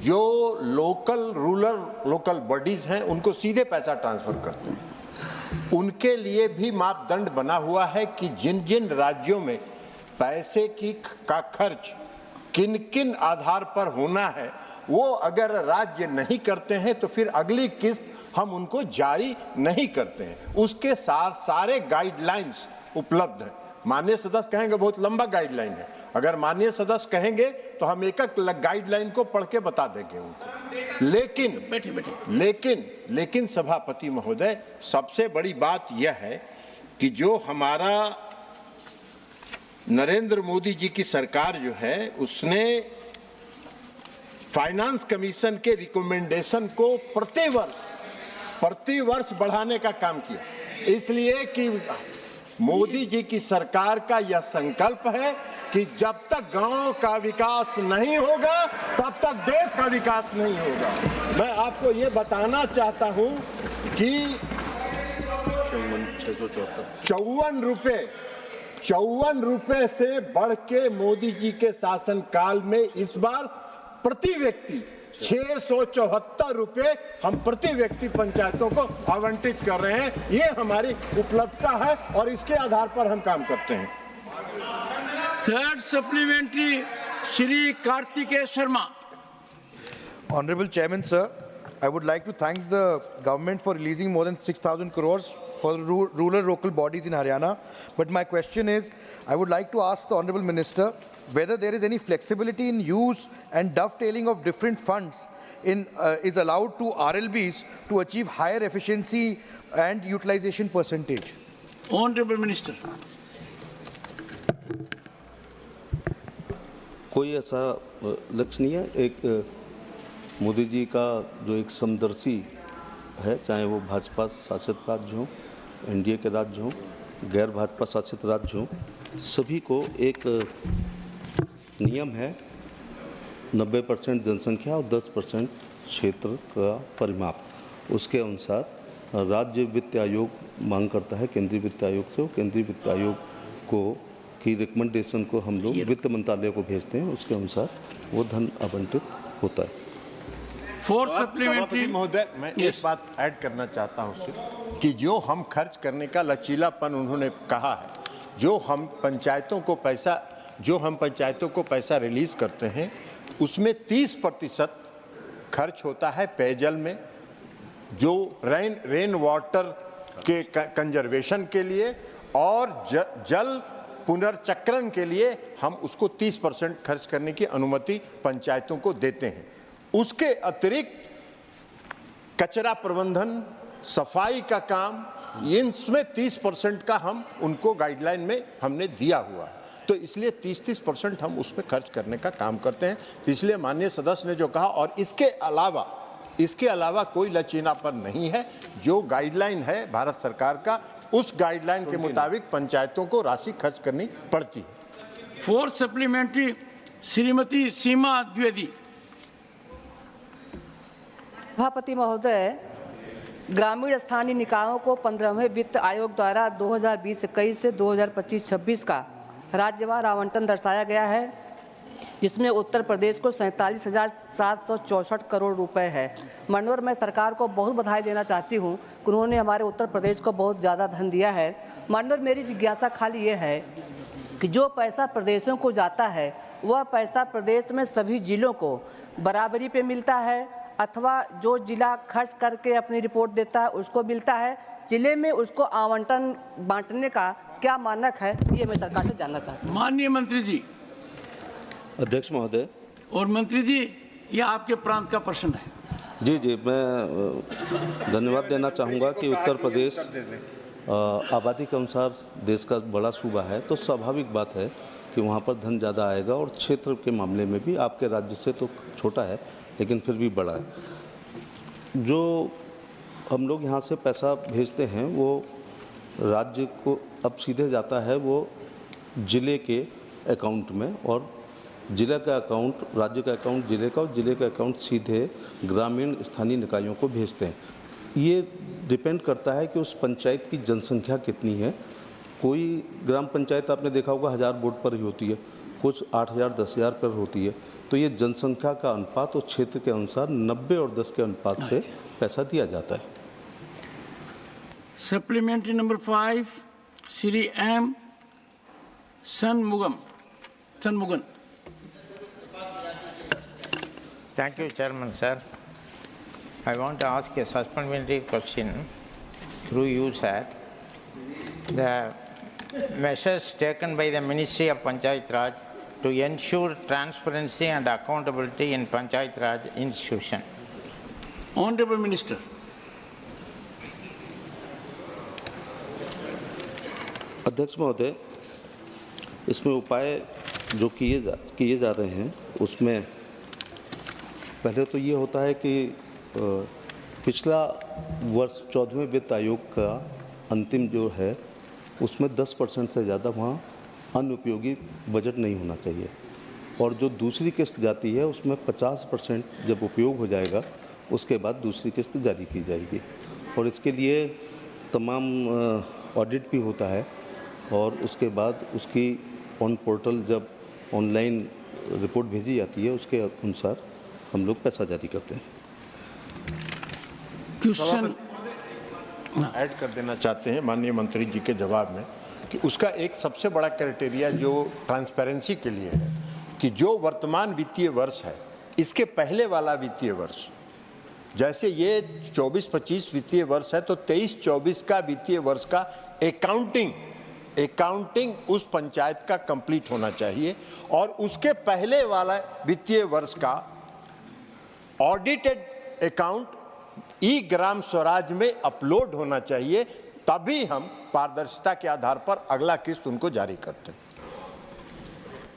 जो लोकल बॉडीज हैं उनको सीधे पैसा ट्रांसफर करते हैं, उनके लिए भी मापदंड बना हुआ है कि जिन जिन राज्यों में पैसे का खर्च किन किन आधार पर होना है, वो अगर राज्य नहीं करते हैं तो फिर अगली किस्त हम उनको जारी नहीं करते हैं। उसके सारे गाइडलाइंस उपलब्ध हैं। माननीय सदस्य कहेंगे बहुत लंबा गाइडलाइन है, अगर माननीय सदस्य कहेंगे तो हम एक एक गाइडलाइन को पढ़ के बता देंगे उनको। लेकिन सभापति महोदय, सबसे बड़ी बात यह है कि जो हमारा नरेंद्र मोदी जी की सरकार जो है, उसने फाइनेंस कमीशन के रिकमेंडेशन को प्रति वर्ष बढ़ाने का काम किया, इसलिए कि मोदी जी की सरकार का यह संकल्प है कि जब तक गांव का विकास नहीं होगा तब तक देश का विकास नहीं होगा। मैं आपको ये बताना चाहता हूं कि 54 रुपए से बढ़ के मोदी जी के शासनकाल में इस बार प्रति व्यक्ति 674 रुपए हम प्रति व्यक्ति पंचायतों को आवंटित कर रहे हैं। ये हमारी उपलब्धता है और इसके आधार पर हम काम करते हैं। Third supplementary Shri Kartikeya Sharma. Honorable Chairman, sir, I would like to thank the government for releasing more than 6,000 crores for rural local bodies in Haryana. But my question is, I would like to ask the Honorable Minister whether there is any flexibility in use and dovetailing of different funds is allowed to RLBs to achieve higher efficiency and utilization percentage. Honorable Minister. कोई ऐसा लक्ष्य नहीं है। एक मोदी जी का जो एक समदर्शी है, चाहे वो भाजपा शासित राज्य हों, एनडीए के राज्य हों, गैर भाजपा शासित राज्य हों, सभी को एक नियम है 90% जनसंख्या और 10% क्षेत्र का परिमाप। उसके अनुसार राज्य वित्त आयोग मांग करता है केंद्रीय वित्त आयोग से, केंद्रीय वित्त आयोग को की रिकमेंडेशन को हम लोग वित्त मंत्रालय को भेजते हैं, उसके अनुसार वो धन आवंटित होता है। सभापति महोदय, मैं एक बात ऐड करना चाहता हूँ सिर्फ कि जो हम खर्च करने का लचीलापन उन्होंने कहा है, जो हम पंचायतों को पैसा रिलीज करते हैं उसमें 30% खर्च होता है पेयजल में, जो रेन वाटर के कंजर्वेशन के लिए और जल पुनर्चक्रण के लिए हम उसको 30% खर्च करने की अनुमति पंचायतों को देते हैं। उसके अतिरिक्त कचरा प्रबंधन, सफाई का काम, इनमें 30% का हम उनको गाइडलाइन में हमने दिया हुआ है, तो इसलिए 30% हम उस पर खर्च करने का काम करते हैं। तो इसलिए माननीय सदस्य ने जो कहा, और इसके अलावा कोई लचीलापन नहीं है। जो गाइडलाइन है भारत सरकार का, उस गाइडलाइन के मुताबिक पंचायतों को राशि खर्च करनी पड़ती है। Four supplementary Shrimati Seema Dwivedi. सभापति महोदय, ग्रामीण स्थानीय निकायों को 15वें वित्त आयोग द्वारा 2020-21 से 2025-26 का राज्यवार आवंटन दर्शाया गया है, जिसमें उत्तर प्रदेश को 47,764 करोड़ रुपए है। मनोहर, मैं सरकार को बहुत बधाई देना चाहती हूं कि उन्होंने हमारे उत्तर प्रदेश को बहुत ज़्यादा धन दिया है। मनोहर, मेरी जिज्ञासा खाली ये है कि जो पैसा प्रदेशों को जाता है वह पैसा प्रदेश में सभी जिलों को बराबरी पे मिलता है, अथवा जो जिला खर्च करके अपनी रिपोर्ट देता है उसको मिलता है? जिले में उसको आवंटन बांटने का क्या मानक है, ये मैं सरकार से जानना चाहता हूँ। माननीय मंत्री जी। अध्यक्ष महोदय और मंत्री जी, ये आपके प्रांत का प्रश्न है। जी, मैं धन्यवाद देना चाहूँगा कि उत्तर प्रदेश आबादी के अनुसार देश का बड़ा सूबा है, तो स्वाभाविक बात है कि वहाँ पर धन ज़्यादा आएगा, और क्षेत्र के मामले में भी आपके राज्य से तो छोटा है लेकिन फिर भी बड़ा है। जो हम लोग यहाँ से पैसा भेजते हैं वो राज्य को अब सीधे जाता है वो ज़िले के अकाउंट में, और ज़िले का अकाउंट राज्य का अकाउंट ज़िले का, और ज़िले का अकाउंट सीधे ग्रामीण स्थानीय निकायों को भेजते हैं। ये डिपेंड करता है कि उस पंचायत की जनसंख्या कितनी है। कोई ग्राम पंचायत आपने देखा होगा 1000 वोट पर ही होती है, कुछ 8000 10,000 पर होती है। तो ये जनसंख्या का अनुपात और क्षेत्र के अनुसार 90 और 10 के अनुपात से पैसा दिया जाता है। Supplementary number 5, Shri M Shanmugam. Thank you, Chairman, sir. I want to ask a supplementary question through you, sir. The measures taken by the Ministry of Panchayat Raj to ensure transparency and accountability in Panchayat Raj institution. Honorable Minister. अध्यक्ष महोदय, इसमें उपाय जो किए जा रहे हैं उसमें पहले तो ये होता है कि पिछला वर्ष 14वें वित्त आयोग का अंतिम जो है उसमें 10% से ज़्यादा वहाँ अनुपयोगी बजट नहीं होना चाहिए, और जो दूसरी किस्त जाती है उसमें 50% जब उपयोग हो जाएगा उसके बाद दूसरी किस्त जारी की जाएगी। और इसके लिए तमाम ऑडिट भी होता है, और उसके बाद उसकी ऑन पोर्टल जब ऑनलाइन रिपोर्ट भेजी जाती है उसके अनुसार हम लोग पैसा जारी करते हैं। क्वेश्चन ऐड कर देना चाहते हैं माननीय मंत्री जी के जवाब में कि उसका एक सबसे बड़ा क्राइटेरिया जो ट्रांसपेरेंसी के लिए है कि जो वर्तमान वित्तीय वर्ष है इसके पहले वाला वित्तीय वर्ष, जैसे ये 24-25 वित्तीय वर्ष है तो 23-24 का वित्तीय वर्ष का अकाउंटिंग उस पंचायत का कंप्लीट होना चाहिए, और उसके पहले वाला वित्तीय वर्ष का ऑडिटेड अकाउंट ई ग्राम स्वराज में अपलोड होना चाहिए, तभी हम पारदर्शिता के आधार पर अगला किस्त उनको जारी करते हैं।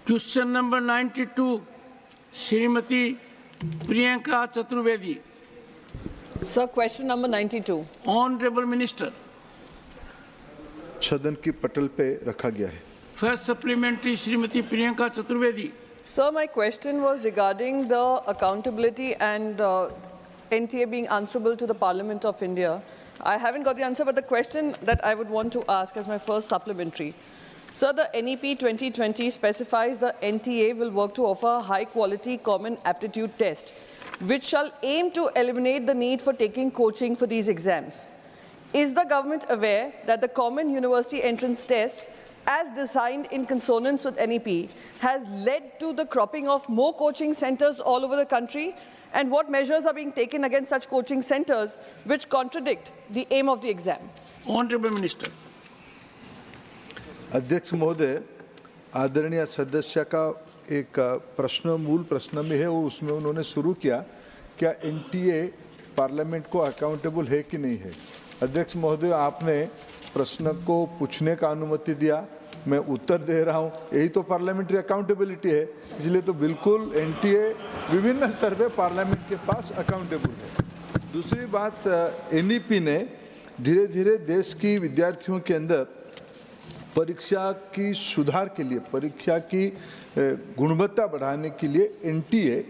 Question number 92, Shrimati Priyanka Chaturvedi. Sir, question number 92। Honourable minister. सदन की पटल पे रखा गया है। First supplementary Shrimati Priyanka Chaturvedi. Sir, my question was regarding the accountability and NTA being answerable to the Parliament of India. I haven't got the answer, but the question that I would want to ask as my first supplementary. Sir, the NEP 2020 specifies the NTA will work to offer a high-quality common aptitude test, which shall aim to eliminate the need for taking coaching for these exams. Is the government aware that the Common University Entrance Test, as designed in consonance with NEP, has led to the cropping of more coaching centres all over the country? And what measures are being taken against such coaching centres which contradict the aim of the exam? Honourable Minister. अध्यक्ष महोदय, आदरणीय सदस्य का एक प्रश्न मूल प्रश्न में है, वो उसमें उन्होंने शुरू किया क्या एनटीए पार्लियामेंट को अकाउंटेबल है कि नहीं है। अध्यक्ष महोदय, आपने प्रश्न को पूछने का अनुमति दिया, मैं उत्तर दे रहा हूँ, यही तो पार्लियामेंट्री अकाउंटेबिलिटी है। इसलिए तो बिल्कुल एनटीए विभिन्न स्तर पे पार्लियामेंट के पास अकाउंटेबल है। दूसरी बात, एनईपी ने धीरे धीरे देश की विद्यार्थियों के अंदर परीक्षा की सुधार के लिए, परीक्षा की गुणवत्ता बढ़ाने के लिए एनटीए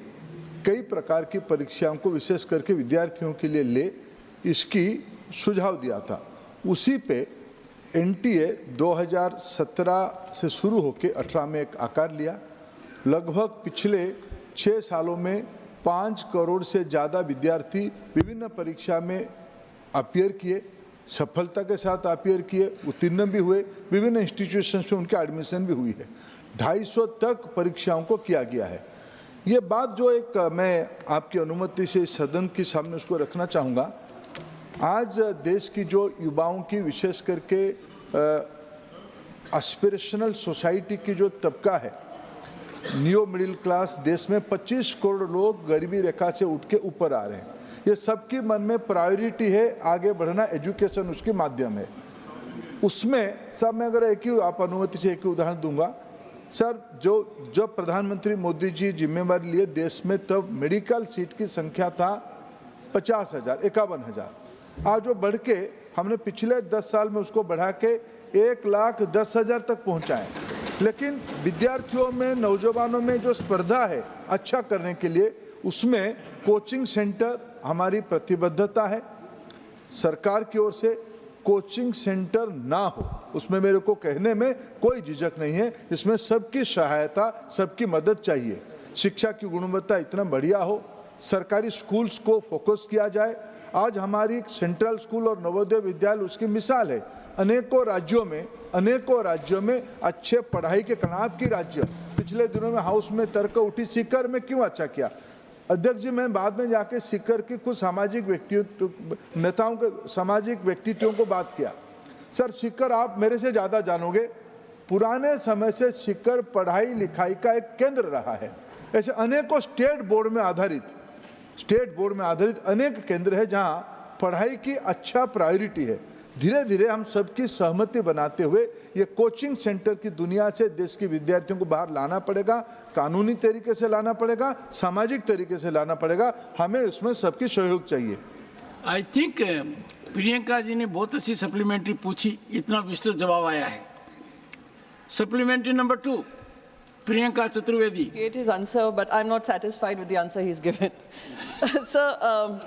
कई प्रकार की परीक्षाओं को विशेष करके विद्यार्थियों के लिए ले, इसकी सुझाव दिया था। उसी पे एनटीए 2017 से शुरू होकर 18 में एक आकार लिया। लगभग पिछले 6 सालों में 5 करोड़ से ज़्यादा विद्यार्थी विभिन्न परीक्षा में अपीयर किए, सफलता के साथ अपीयर किए, उत्तीर्ण भी हुए, विभिन्न इंस्टीट्यूशंस में उनके एडमिशन भी हुई है। 250 तक परीक्षाओं को किया गया है। ये बात जो एक मैं आपकी अनुमति से सदन के सामने उसको रखना चाहूँगा। आज देश की जो युवाओं की विशेष करके एस्पिरेशनल सोसाइटी की जो तबका है, नियो मिडिल क्लास, देश में 25 करोड़ लोग गरीबी रेखा से उठ के ऊपर आ रहे हैं। ये सबके मन में प्रायोरिटी है आगे बढ़ना, एजुकेशन उसके माध्यम है। उसमें सब मैं अगर एक ही आप अनुमति से एक ही उदाहरण दूंगा सर, जब प्रधानमंत्री मोदी जी जिम्मेवारी लिए देश में, तब मेडिकल सीट की संख्या था 50,000, 51,000। आज वो बढ़ के हमने पिछले 10 साल में उसको बढ़ा के 1,10,000 तक पहुँचाए। लेकिन विद्यार्थियों में, नौजवानों में जो स्पर्धा है अच्छा करने के लिए, उसमें कोचिंग सेंटर हमारी प्रतिबद्धता है। सरकार की ओर से कोचिंग सेंटर ना हो, उसमें मेरे को कहने में कोई झिझक नहीं है। इसमें सबकी सहायता, सबकी मदद चाहिए। शिक्षा की गुणवत्ता इतना बढ़िया हो, सरकारी स्कूल्स को फोकस किया जाए। आज हमारी सेंट्रल स्कूल और नवोदय विद्यालय उसकी मिसाल है। अनेकों राज्यों में अच्छे पढ़ाई के कनाब की राज्य, पिछले दिनों में हाउस में तर्क उठी सीकर में क्यों अच्छा किया। अध्यक्ष जी, मैं बाद में जाके सीकर के कुछ सामाजिक नेताओं के सामाजिक व्यक्तित्वों को बात किया। सर, सीकर आप मेरे से ज़्यादा जानोगे, पुराने समय से सीकर पढ़ाई लिखाई का एक केंद्र रहा है। ऐसे अनेकों स्टेट बोर्ड में आधारित अनेक केंद्र है जहां पढ़ाई की अच्छा प्रायोरिटी है। धीरे धीरे हम सबकी सहमति बनाते हुए ये कोचिंग सेंटर की दुनिया से देश के विद्यार्थियों को बाहर लाना पड़ेगा, कानूनी तरीके से लाना पड़ेगा, सामाजिक तरीके से लाना पड़ेगा। हमें उसमें सबकी सहयोग चाहिए। आई थिंक प्रियंका जी ने बहुत अच्छी सप्लीमेंट्री पूछी, इतना विस्तृत जवाब आया है। Supplementary number 2, Priyanka Chaturvedi. His answer, but I'm not satisfied with the answer he's given. Sir,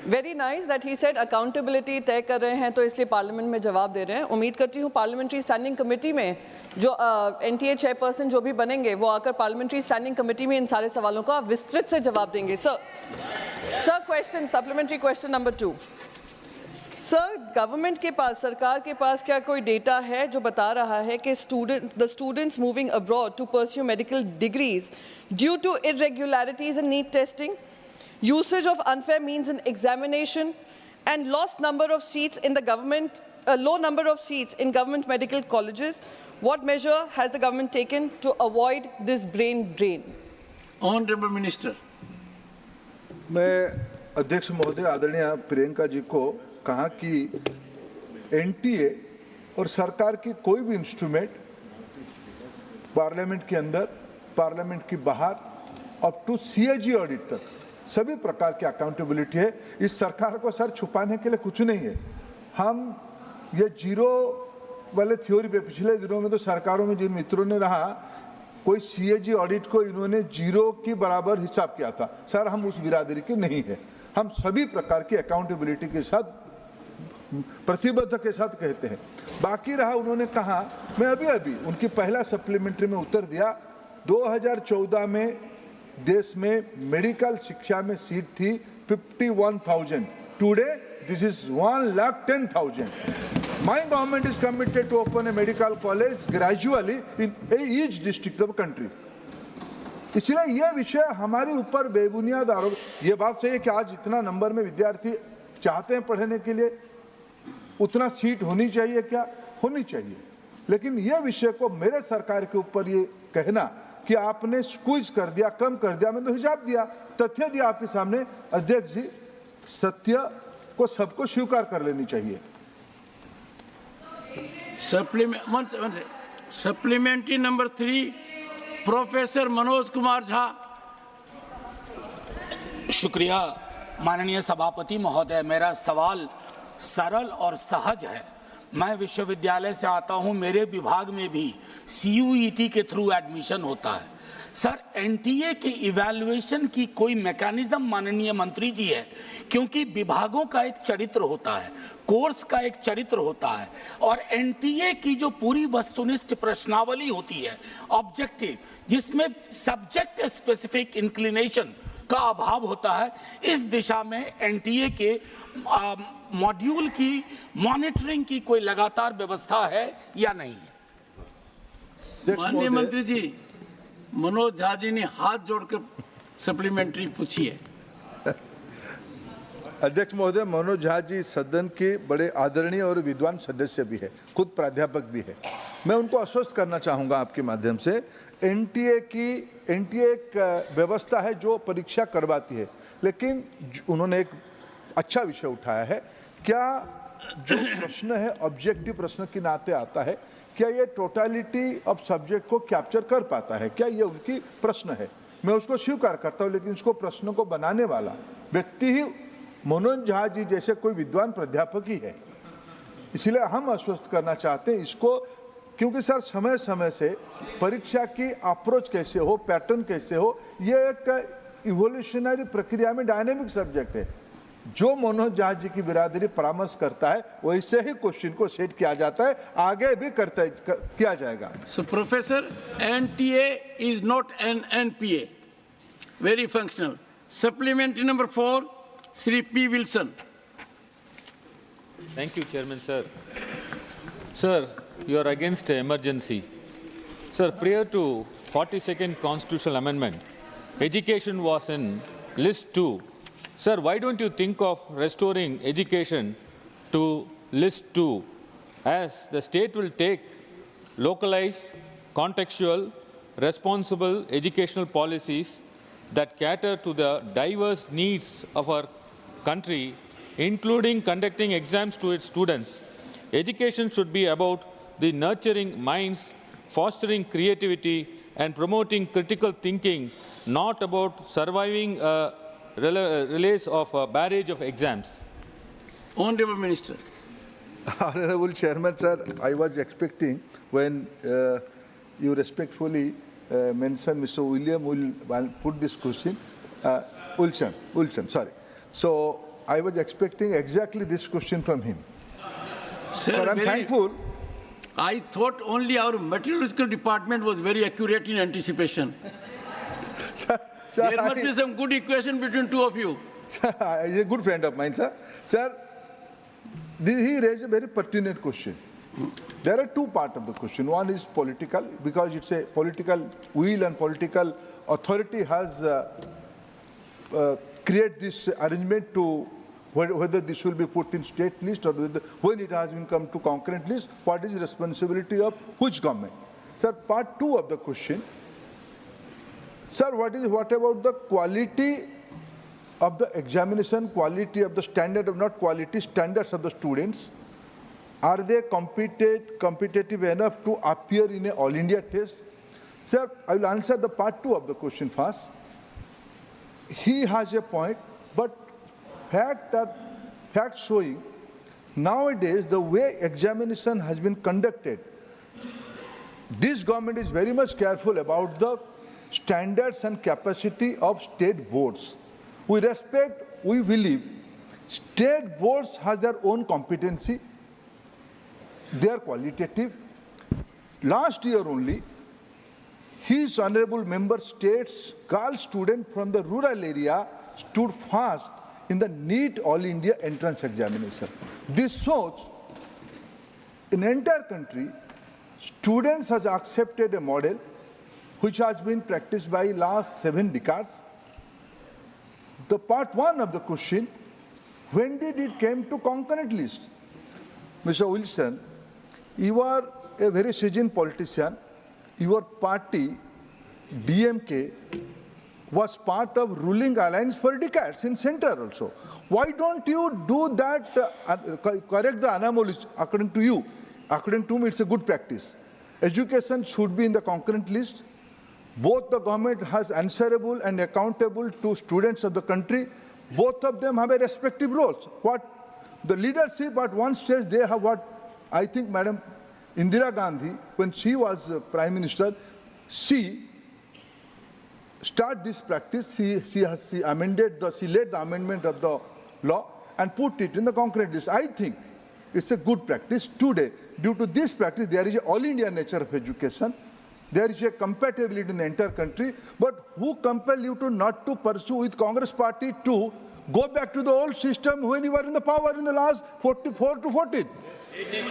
very nice that he said accountability तय कर रहे हैं तो इसलिए पार्लियामेंट में जवाब दे रहे हैं। उम्मीद करती हूँ पार्लियामेंट्री स्टैंडिंग कमेटी में जो एनटीए चेयरपर्सन जो भी बनेंगे वो आकर पार्लियामेंट्री स्टैंडिंग कमेटी में इन सारे सवालों का विस्तृत से जवाब देंगे। Sir question, supplementary question number 2। Sir, government के पास, सरकार के पास क्या कोई डेटा है जो बता रहा है कि students moving abroad to pursue medical degrees due to irregularities in NEET testing, usage of unfair means in examination, and low number of seats in government medical colleges, what measure has the government taken to avoid this brain drain? Honorable Minister. मैं अध्यक्ष महोदय आदरणीय प्रियंका जी को कहा कि एनटीए और सरकार की कोई भी इंस्ट्रूमेंट पार्लियामेंट के अंदर, पार्लियामेंट के बाहर, अप टू सीएजी ऑडिट तक सभी प्रकार की अकाउंटेबिलिटी है। इस सरकार को सर छुपाने के लिए कुछ नहीं है। हम ये जीरो वाले थ्योरी पे पिछले दिनों में तो सरकारों में जिन मित्रों ने रहा कोई CAG ऑडिट को इन्होंने 0 की बराबर हिसाब किया था। सर, हम उस बिरादरी के नहीं है, हम सभी प्रकार की अकाउंटेबिलिटी के साथ प्रतिबद्ध के साथ कहते हैं। बाकी रहा, उन्होंने कहा, मैं अभी उनकी पहला सप्लीमेंट्री में उत्तर दिया, 2014 में देश में मेडिकल शिक्षा में सीट थी 51,000, today this is 1,10,000. My government is committed to open a medical college gradually in each district of the country. इसलिए यह विषय हमारे ऊपर बेबुनियाद आरोप। ये बात सही है कि आज इतना नंबर में विद्यार्थी चाहते हैं पढ़ने के लिए, उतना सीट होनी चाहिए, क्या होनी चाहिए, लेकिन यह विषय को मेरे सरकार के ऊपर ये कहना कि आपने स्क्वीज कर दिया, कम कर दिया, मैं तो हिसाब दिया, तथ्य दिया आपके सामने। अध्यक्ष जी, सत्य को सबको स्वीकार कर लेनी चाहिए। Supplementary number 3, professor Manoj Kumar Jha. शुक्रिया माननीय सभापति महोदय। मेरा सवाल सरल और सहज है। मैं विश्वविद्यालय से आता हूं, मेरे विभाग में भी CUET के थ्रू एडमिशन होता है। सर, NTA के इवैल्यूएशन की कोई मैकेनिज्म माननीय मंत्री जी है? क्योंकि विभागों का एक चरित्र होता है, कोर्स का एक चरित्र होता है, और NTA की जो पूरी वस्तुनिष्ठ प्रश्नावली होती है, ऑब्जेक्टिव, जिसमें सब्जेक्ट स्पेसिफिक इंक्लिनेशन का अभाव होता है, इस दिशा में NTA के मॉड्यूल की मॉनिटरिंग की कोई लगातार व्यवस्था है या नहीं? माननीय मंत्री जी, मनोज झा जी ने हाथ जोड़कर सप्लीमेंट्री पूछी है। अध्यक्ष महोदय, मनोज झा जी सदन के बड़े आदरणीय और विद्वान सदस्य भी है, खुद प्राध्यापक भी है। मैं उनको आश्वस्त करना चाहूँगा आपके माध्यम से, NTA एक व्यवस्था है जो परीक्षा करवाती है, लेकिन उन्होंने एक अच्छा विषय उठाया है। क्या जो प्रश्न है ऑब्जेक्टिव प्रश्न के नाते आता है, क्या ये टोटलिटी ऑफ सब्जेक्ट को कैप्चर कर पाता है, क्या ये उनकी प्रश्न है? मैं उसको स्वीकार करता हूँ, लेकिन उसको प्रश्न को बनाने वाला व्यक्ति ही मनोज झा जी जैसे कोई विद्वान प्राध्यापक ही है। इसलिए हम आश्वस्त करना चाहते हैं इसको, क्योंकि सर समय समय से परीक्षा की अप्रोच कैसे हो, पैटर्न कैसे हो, ये एक इवोल्यूशनरी प्रक्रिया में डायनेमिक सब्जेक्ट है। जो मनोज झा जी की बिरादरी परामर्श करता है वैसे ही क्वेश्चन को सेट किया जाता है, आगे भी किया जाएगा। So professor, NTA is not an NPA, very functional. Supplementary number 4, Sri P. Wilson. Thank you, Chairman, sir. Sir, you are against emergency. Sir, prior to 42nd Constitutional Amendment, education was in List 2. Sir, why don't you think of restoring education to List 2, as the state will take localized, contextual, responsible educational policies that cater to the diverse needs of our country, including conducting exams to its students. Education should be about the nurturing minds, fostering creativity, and promoting critical thinking, not about surviving a relays of a barrage of exams. Honorable Minister. Honorable Chairman, sir, I was expecting when you respectfully mentioned Mr. William will put this question, Ulson, sorry. So I was expecting exactly this question from him. Sir, I'm thankful. I thought only our metallurgical department was very accurate in anticipation. Sir, there must be some good equation between two of you. Sir, he's a good friend of mine, sir. Sir, he raised a very pertinent question. There are two parts of the question. One is political, because it's a political will and political authority has created this arrangement to whether this will be put in state list or whether, when it has been come to concurrent list, what is the responsibility of which government? Sir, part two of the question. Sir, what about the quality of the examination, quality of the standard of, not quality, standards of the students? Are they competitive enough to appear in an all India test? Sir, I will answer the part two of the question first. He has a point, but fact showing nowadays the way examination has been conducted, this government is very much careful about the standards and capacity of state boards. We respect, we believe, state boards has their own competency, they are qualitative. Last year only, his honorable member states, girl student from the rural area stood fast in the NEET All India entrance examination. This shows in the entire country, students have accepted a model which has been practiced by last 7 decades. The part 1 of the question, when did it came to concurrent list? Mr. Wilson, you are a very seasoned politician. Your party, DMK, was part of ruling alliance for decades in center also. Why don't you do that, correct the anomalies according to you? According to me, it's a good practice. Education should be in the concurrent list. Both the government has answerable and accountable to students of the country. Both of them have a respective roles. What the leadership at one stage, they have what I think Madam Indira Gandhi, when she was Prime Minister, she started this practice. She led the amendment of the law and put it in the concurrent list. I think it's a good practice. Today, due to this practice, there is an all India nature of education. There is a compatibility in the entire country. But who compel you to not to pursue with Congress party to go back to the old system when you were in the power in the last 44 to 14?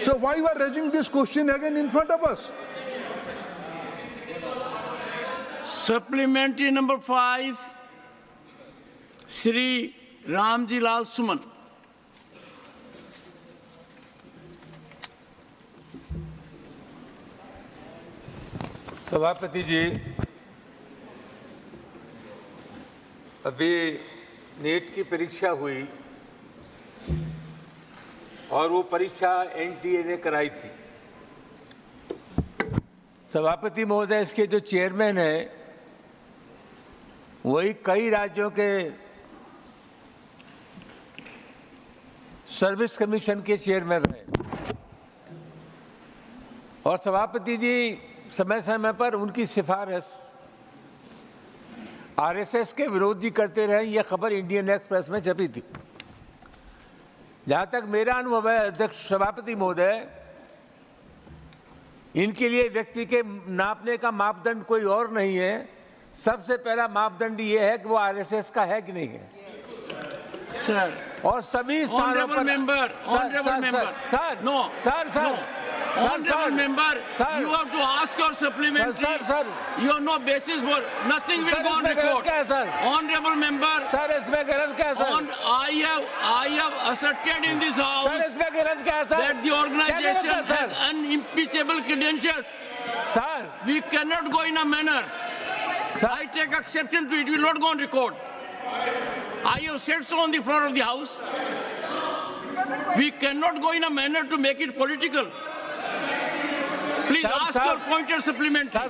So why you are raising this question again in front of us? Supplementary number 5, Shri Ramji Lal Suman. सभापति जी, अभी नीट की परीक्षा हुई और वो परीक्षा एनटीए ने कराई थी। सभापति महोदय, इसके जो चेयरमैन है वही कई राज्यों के सर्विस कमीशन के चेयरमैन हैं और सभापति जी समय समय पर उनकी सिफारिश आरएसएस के विरोध जी करते रहे। यह खबर इंडियन एक्सप्रेस में छपी थी। जहां तक मेरा अनुभव है अध्यक्ष सभापति महोदय, इनके लिए व्यक्ति के नापने का मापदंड कोई और नहीं है। सबसे पहला मापदंड ये है कि वो आरएसएस का है कि नहीं है। सर, और सभी स्थानों पर Honorable member, you have to ask your supplementary. You have no basis for nothing will go on record. Honorable member, I have asserted in this house that the organization has unimpeachable credentials. We cannot go in a manner. I take exception to it. It will not go on record. I have said so on the floor of the house. We cannot go in a manner to make it political. Please ask your pointer supplementary.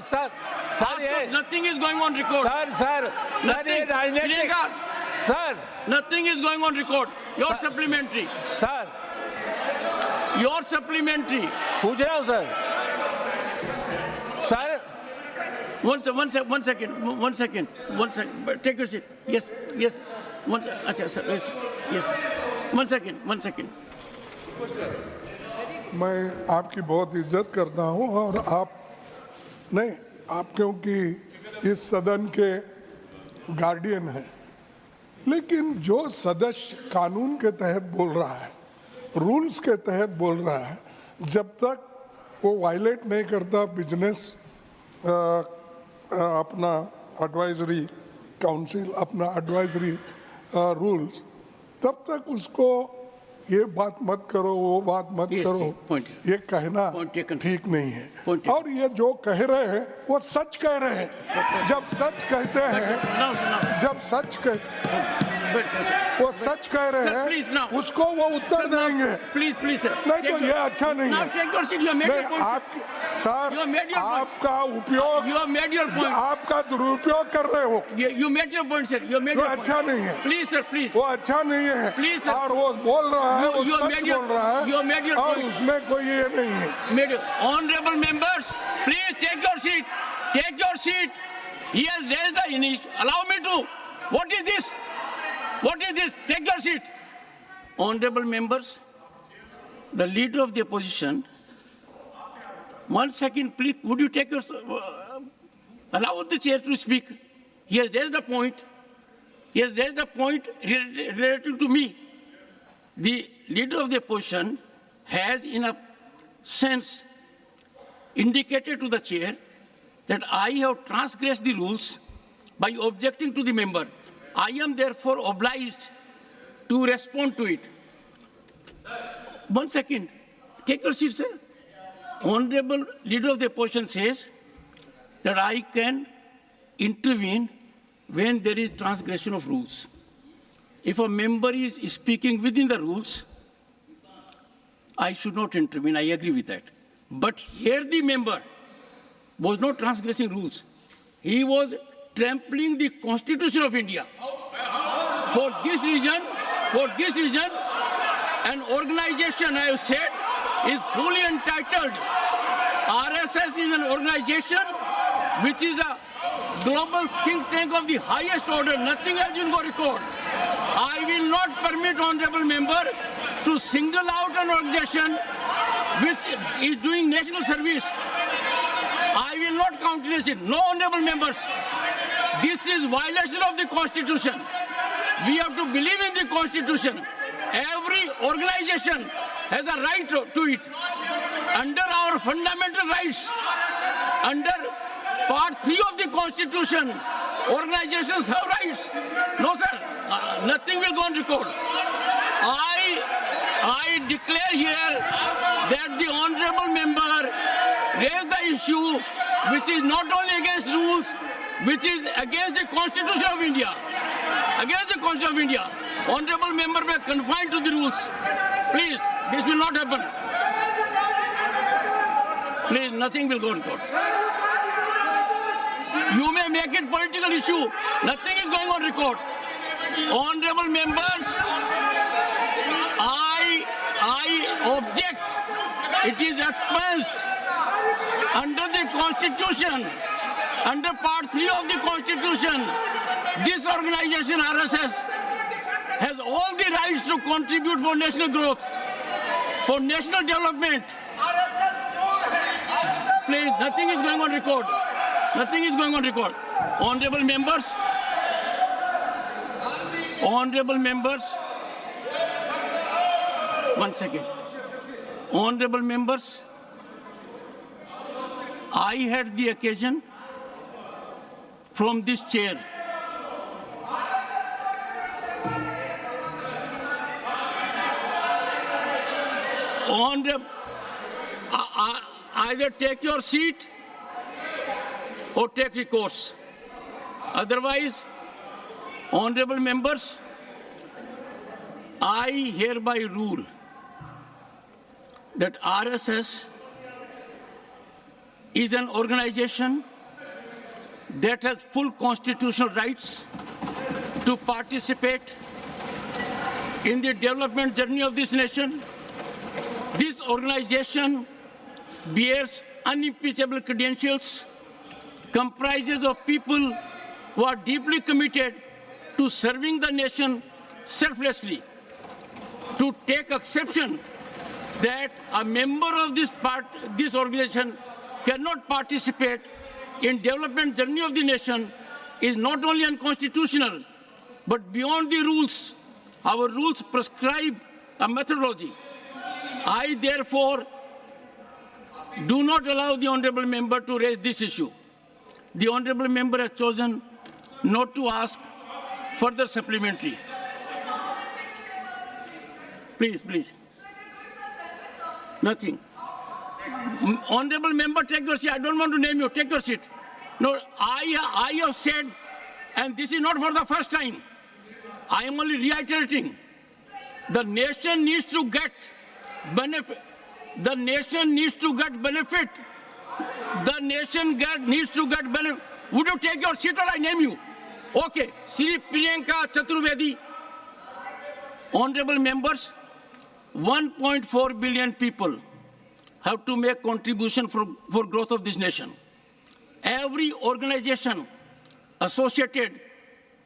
Nothing is going on record. Nothing is going on record. Your supplementary. Your supplementary. पूछ रहा हूँ sir. One second. Take your seat. Yes. अच्छा सर, yes. One second. मैं आपकी बहुत इज्जत करता हूं और आप क्योंकि इस सदन के गार्डियन हैं, लेकिन जो सदस्य कानून के तहत बोल रहा है, रूल्स के तहत बोल रहा है, जब तक वो वायलेट नहीं करता बिजनेस अपना एडवाइजरी काउंसिल, अपना एडवाइजरी रूल्स, तब तक उसको ये बात मत करो, वो बात मत करो, ये कहना ठीक नहीं है। और ये जो कह रहे हैं वो सच कह रहे हैं। जब सच कहते हैं, वो सच कह रहे हैं, उसको वो उत्तर देंगे। प्लीज सर, नहीं तो ये अच्छा नहीं है। सर, आपका उपयोग, आपका दुरुपयोग कर रहे हो। You made your point, sir. You made your point. अच्छा नहीं है। Please, sir, please. वो अच्छा नहीं है। Please, sir. और वो बोल रहा है, वो सच बोल रहा है। You made your और point. उसमें कोई ये नहीं है। Honorable members, please take seat. Take your seat. He has raised the initiative. Allow me to. What is this? What is this? Take your seat. Honorable members, the leader of the opposition. 1 second, please. Would you take your... allow the chair to speak. He has raised a point. He has raised a point relating to me. The leader of the opposition has, in a sense, indicated to the chair that I have transgressed the rules by objecting to the member. I am therefore obliged to respond to it. 1 second. Take your seat, sir. Honorable leader of the opposition says that I can intervene when there is transgression of rules. If a member is speaking within the rules, I should not intervene. I agree with that. But here the member was not transgressing rules. He was trampling the Constitution of India. For this reason, an organization, I have said, is fully entitled. RSS is an organization which is a global think tank of the highest order. Nothing else will go record. I will not permit honorable member to single out an organization which is doing national service. I will not countenance it. No, honorable members. This is violation of the Constitution. We have to believe in the Constitution. Every organization has a right to it. Under our fundamental rights, under Part 3 of the Constitution, organizations have rights. No, sir. Nothing will go on record. I declare here that the honorable member raised the issue which is not only against rules, which is against the Constitution of India. Against the Constitution of India. Honorable member may confine to the rules. Please, this will not happen. Please, nothing will go on record. You may make it political issue. Nothing is going on record. Honorable members, I object. It is expunged under the Constitution, under Part 3 of the Constitution. This organization, RSS, has all the rights to contribute for national growth, for national development. Please, nothing is going on record. Nothing is going on record. Honorable members, 1 second. Honorable members, I had the occasion from this chair either take your seat or take recourse. Otherwise, honorable members, I hereby rule that RSS is an organization that has full constitutional rights to participate in the development journey of this nation. This organization bears unimpeachable credentials, comprises of people who are deeply committed to serving the nation selflessly. To take exception that a member of this organization cannot participate in development journey of the nation is not only unconstitutional, but beyond the rules. Our rules prescribe a methodology. I therefore do not allow the honorable member to raise this issue. The honorable member has chosen not to ask further supplementary. Please, please. Nothing. Honorable member, take your seat. I don't want to name you. Take your seat. No, I have said, and this is not for the first time, I am only reiterating, the nation needs to get benefit. The nation needs to get benefit. The nation needs to get benefit. Would you take your seat or I name you? Okay. Sri Priyanka Chaturvedi. Honorable members, 1.4 billion people have to make contribution for growth of this nation. every organization associated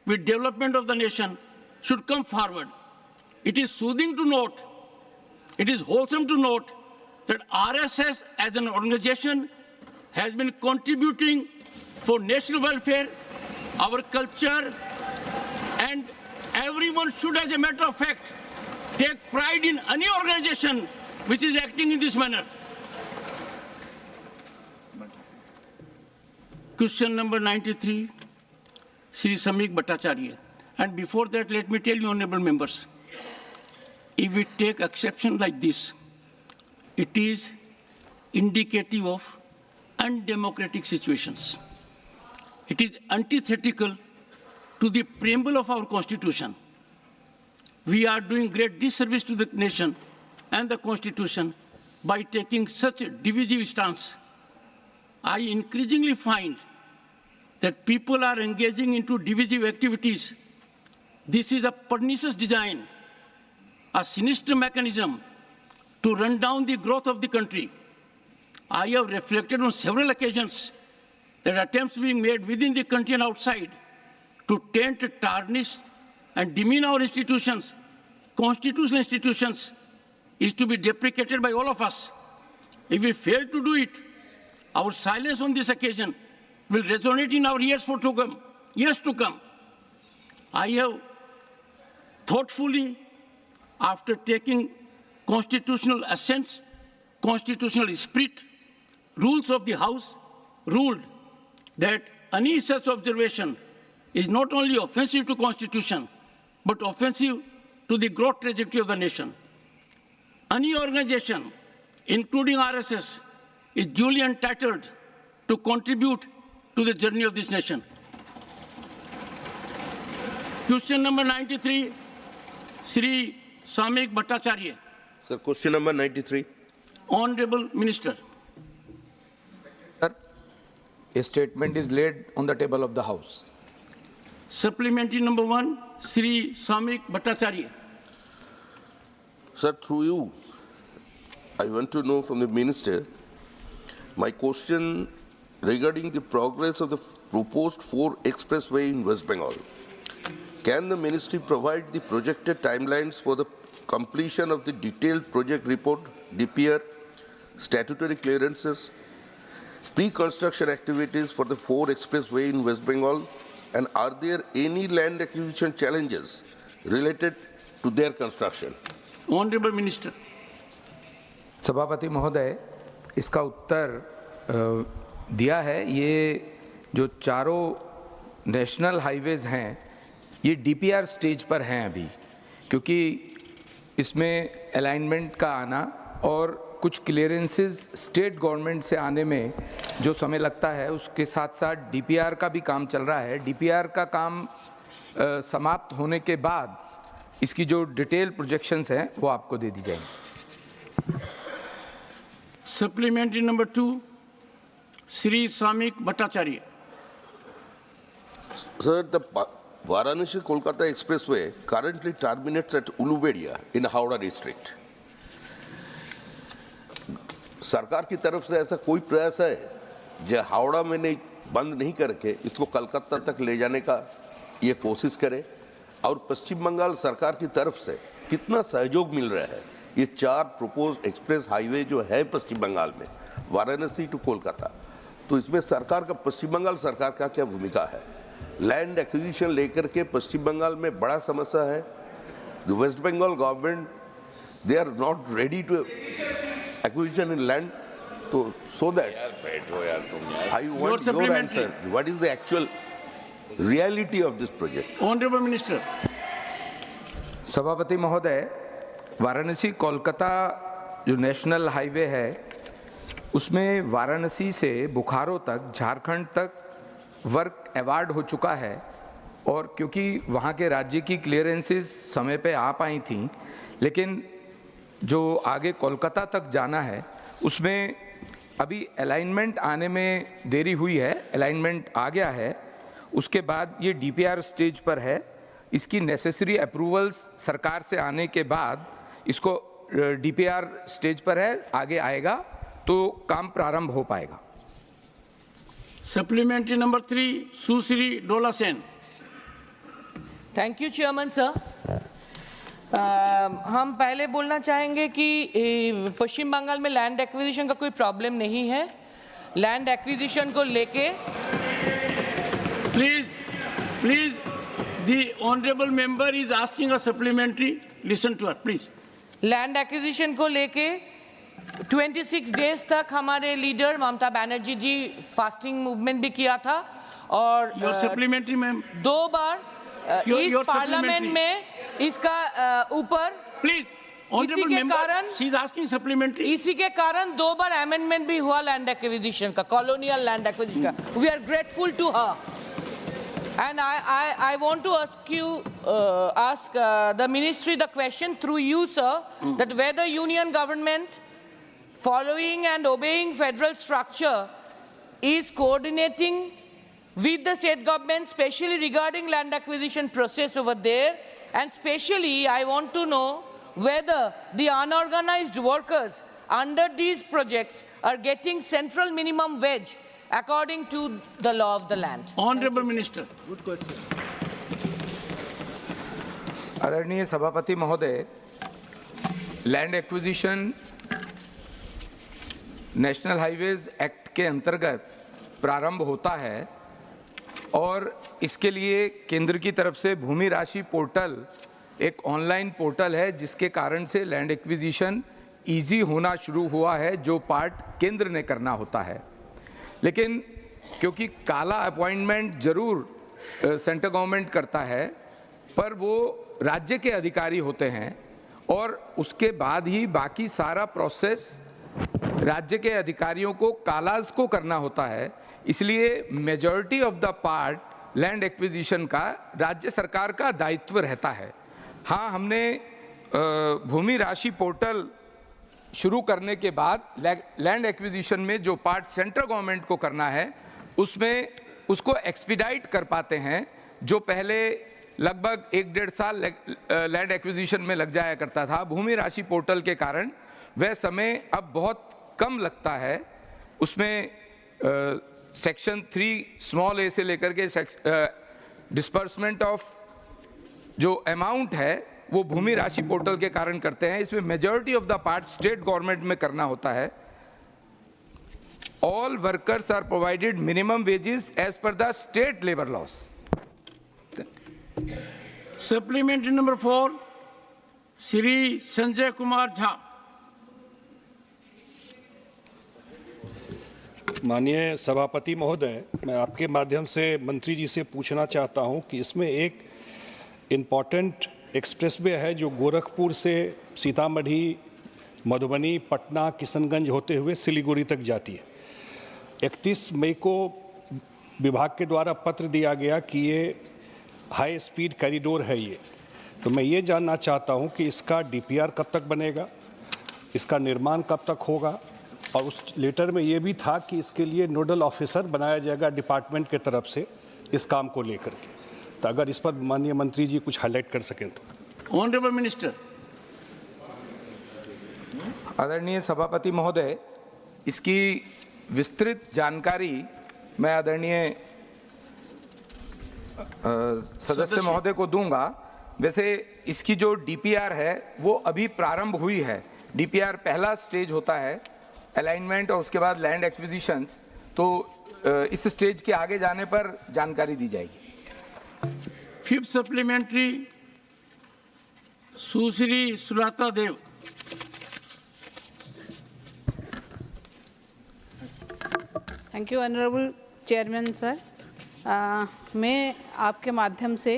with development of the nation should come forward. It is soothing to note, it is wholesome to note that RSS as an organization has been contributing for national welfare, our culture, and everyone should, as a matter of fact, take pride in any organization which is acting in this manner. Question number 93, Shri Samik Bhattacharya. And before that, let me tell you, honorable members, if we take exception like this, it is indicative of undemocratic situations. It is antithetical to the preamble of our Constitution. We are doing great disservice to the nation and the Constitution by taking such a divisive stance. I increasingly find that people are engaging into divisive activities. This is a pernicious design, a sinister mechanism to run down the growth of the country. I have reflected on several occasions that attempts being made within the country and outside to taint, tarnish, and demean our institutions, constitutional institutions, is to be deprecated by all of us. If we fail to do it, our silence on this occasion will resonate in our years to come. I have thoughtfully, after taking constitutional assents, constitutional spirit, rules of the House, ruled that any such observation is not only offensive to Constitution, but offensive to the growth trajectory of the nation. Any organization, including RSS, is duly entitled to contribute to the journey of this nation. Question number 93, Shri Samik Bhattacharya. Sir, question number 93. Honorable Minister. Sir, a statement is laid on the table of the House. Supplementary number 1, Shri Samik Bhattacharya. Sir, through you, I want to know from the Minister, my question regarding the progress of the proposed 4 expressway in West Bengal. Can the Ministry provide the projected timelines for the completion of the detailed project report, DPR, statutory clearances, pre-construction activities for the 4 expressway in West Bengal, and are there any land acquisition challenges related to their construction? Honorable Minister. सभापति महोदय, इसका उत्तर दिया है। ये जो चारों नेशनल हाईवेज हैं, ये डीपीआर स्टेज पर हैं अभी, क्योंकि इसमें अलाइनमेंट का आना और कुछ क्लियरेंसेस स्टेट गवर्नमेंट से आने में जो समय लगता है, उसके साथ साथ डीपीआर का भी काम चल रहा है। डीपीआर का काम समाप्त होने के बाद इसकी जो डिटेल प्रोजेक्शंस हैं वो आपको दे दी जाएंगी। Supplementary number 2, Shri Samik Bhattacharya. Sir, the Varanasi-Kolkata Expressway currently terminates at Ulubedia in Howrah district. सरकार की तरफ से ऐसा कोई प्रयास है जो हावड़ा में नहीं बंद नहीं करके इसको कलकत्ता तक ले जाने का ये कोशिश करे, और पश्चिम बंगाल सरकार की तरफ से कितना सहयोग मिल रहा है? ये 4 प्रपोज्ड एक्सप्रेस हाईवे जो है पश्चिम बंगाल में, वाराणसी टू कोलकाता, तो इसमें सरकार का, पश्चिम बंगाल सरकार का क्या भूमिका है? लैंड एक्विजिशन लेकर के पश्चिम बंगाल में बड़ा समस्या है। The West Bengal government, they are not ready to acquisition in land, so that I want your answer. What is the actual reality of this project? Honorable Minister. सभापति महोदय, वाराणसी कोलकाता जो नेशनल हाईवे है, उसमें वाराणसी से बोकारो तक, झारखंड तक वर्क अवार्ड हो चुका है, और क्योंकि वहाँ के राज्य की क्लियरेंसेस समय पे आ पाई थी, लेकिन जो आगे कोलकाता तक जाना है उसमें अभी अलाइनमेंट आने में देरी हुई है। अलाइनमेंट आ गया है, उसके बाद ये डीपीआर स्टेज पर है। इसकी नेसेसरी अप्रूवल्स सरकार से आने के बाद इसको डीपीआर स्टेज पर है, आगे आएगा तो काम प्रारंभ हो पाएगा। Supplementary number 3, Susri Dola Sen. Thank you chairman sir. हम पहले बोलना चाहेंगे कि पश्चिम बंगाल में लैंड एक्विजिशन का कोई प्रॉब्लम नहीं है। लैंड एक्विजिशन को लेके please the honorable member is asking a supplementary. Listen to her, please. Land acquisition को लेके 26 डेज तक हमारे लीडर ममता बनर्जी जी फास्टिंग मूवमेंट भी किया था और सप्लीमेंट्री मैम 2 बार इस पार्लियामेंट में इसका ऊपर प्लीज इसी के कारण शी इज आस्किंग सप्लीमेंट्री, इसी के कारण 2 बार अमेंडमेंट भी हुआ लैंड एक्विजिशन का, कॉलोनियल लैंड एक्विजिशन का। We are grateful to her and I want to ask the ministry the question through you sir, that whether union government following and obeying federal structure is coordinating with the state government, especially regarding land acquisition process over there, and especially I want to know whether the unorganized workers under these projects are getting central minimum wage according to the law of the land. Honorable Minister. Good question. आदरणीय सभापति महोदय, land acquisition national highways act के अंतर्गत प्रारंभ होता है और इसके लिए केंद्र की तरफ से भूमि राशि पोर्टल एक ऑनलाइन पोर्टल है जिसके कारण से लैंड एक्विजिशन इजी होना शुरू हुआ है, जो पार्ट केंद्र ने करना होता है। लेकिन क्योंकि काला अपॉइंटमेंट जरूर सेंट्रल गवर्नमेंट करता है, पर वो राज्य के अधिकारी होते हैं और उसके बाद ही बाकी सारा प्रोसेस राज्य के अधिकारियों को कालाज को करना होता है। इसलिए majority of the part land acquisition का राज्य सरकार का दायित्व रहता है। हाँ, हमने भूमि राशि पोर्टल शुरू करने के बाद लैंड एक्विजिशन में जो पार्ट सेंट्रल गवर्नमेंट को करना है उसमें उसको एक्सपीडाइट कर पाते हैं, जो पहले लगभग 1-1.5 साल लैंड एक्विजिशन में लग जाया करता था। भूमि राशि पोर्टल के कारण वह समय अब बहुत कम लगता है। उसमें सेक्शन 3 स्मॉल ए से लेकर के डिस्पर्समेंट ऑफ जो अमाउंट है वो भूमि राशि पोर्टल के कारण करते हैं। इसमें majority of the part state government में करना होता है। All workers are provided minimum wages as per the state labour laws. Supplementary number 4, Shri Sanjay Kumar Jha. माननीय सभापति महोदय, मैं आपके माध्यम से मंत्री जी से पूछना चाहता हूं कि इसमें एक इम्पॉर्टेंट एक्सप्रेसवे है जो गोरखपुर से सीतामढ़ी, मधुबनी, पटना, किशनगंज होते हुए सिलीगुड़ी तक जाती है। 31 मई को विभाग के द्वारा पत्र दिया गया कि ये हाई स्पीड कॉरिडोर है ये, तो मैं ये जानना चाहता हूँ कि इसका डीपीआर कब तक बनेगा, इसका निर्माण कब तक होगा, और उस लेटर में ये भी था कि इसके लिए नोडल ऑफिसर बनाया जाएगा डिपार्टमेंट के तरफ से इस काम को लेकर के। तो अगर इस पर माननीय मंत्री जी कुछ हाईलाइट कर सकें तो। Honourable minister. आदरणीय सभापति महोदय, इसकी विस्तृत जानकारी मैं आदरणीय सदस्य महोदय को दूंगा। वैसे इसकी जो डीपीआर है वो अभी प्रारंभ हुई है। डीपीआर पहला स्टेज होता है अलाइनमेंट और उसके बाद लैंड एक्विजिशंस, तो इस स्टेज के आगे जाने पर जानकारी दी जाएगी। 5th supplementary, Sushri Sulata Deo. Thank you honourable chairman sir. मैं आपके माध्यम से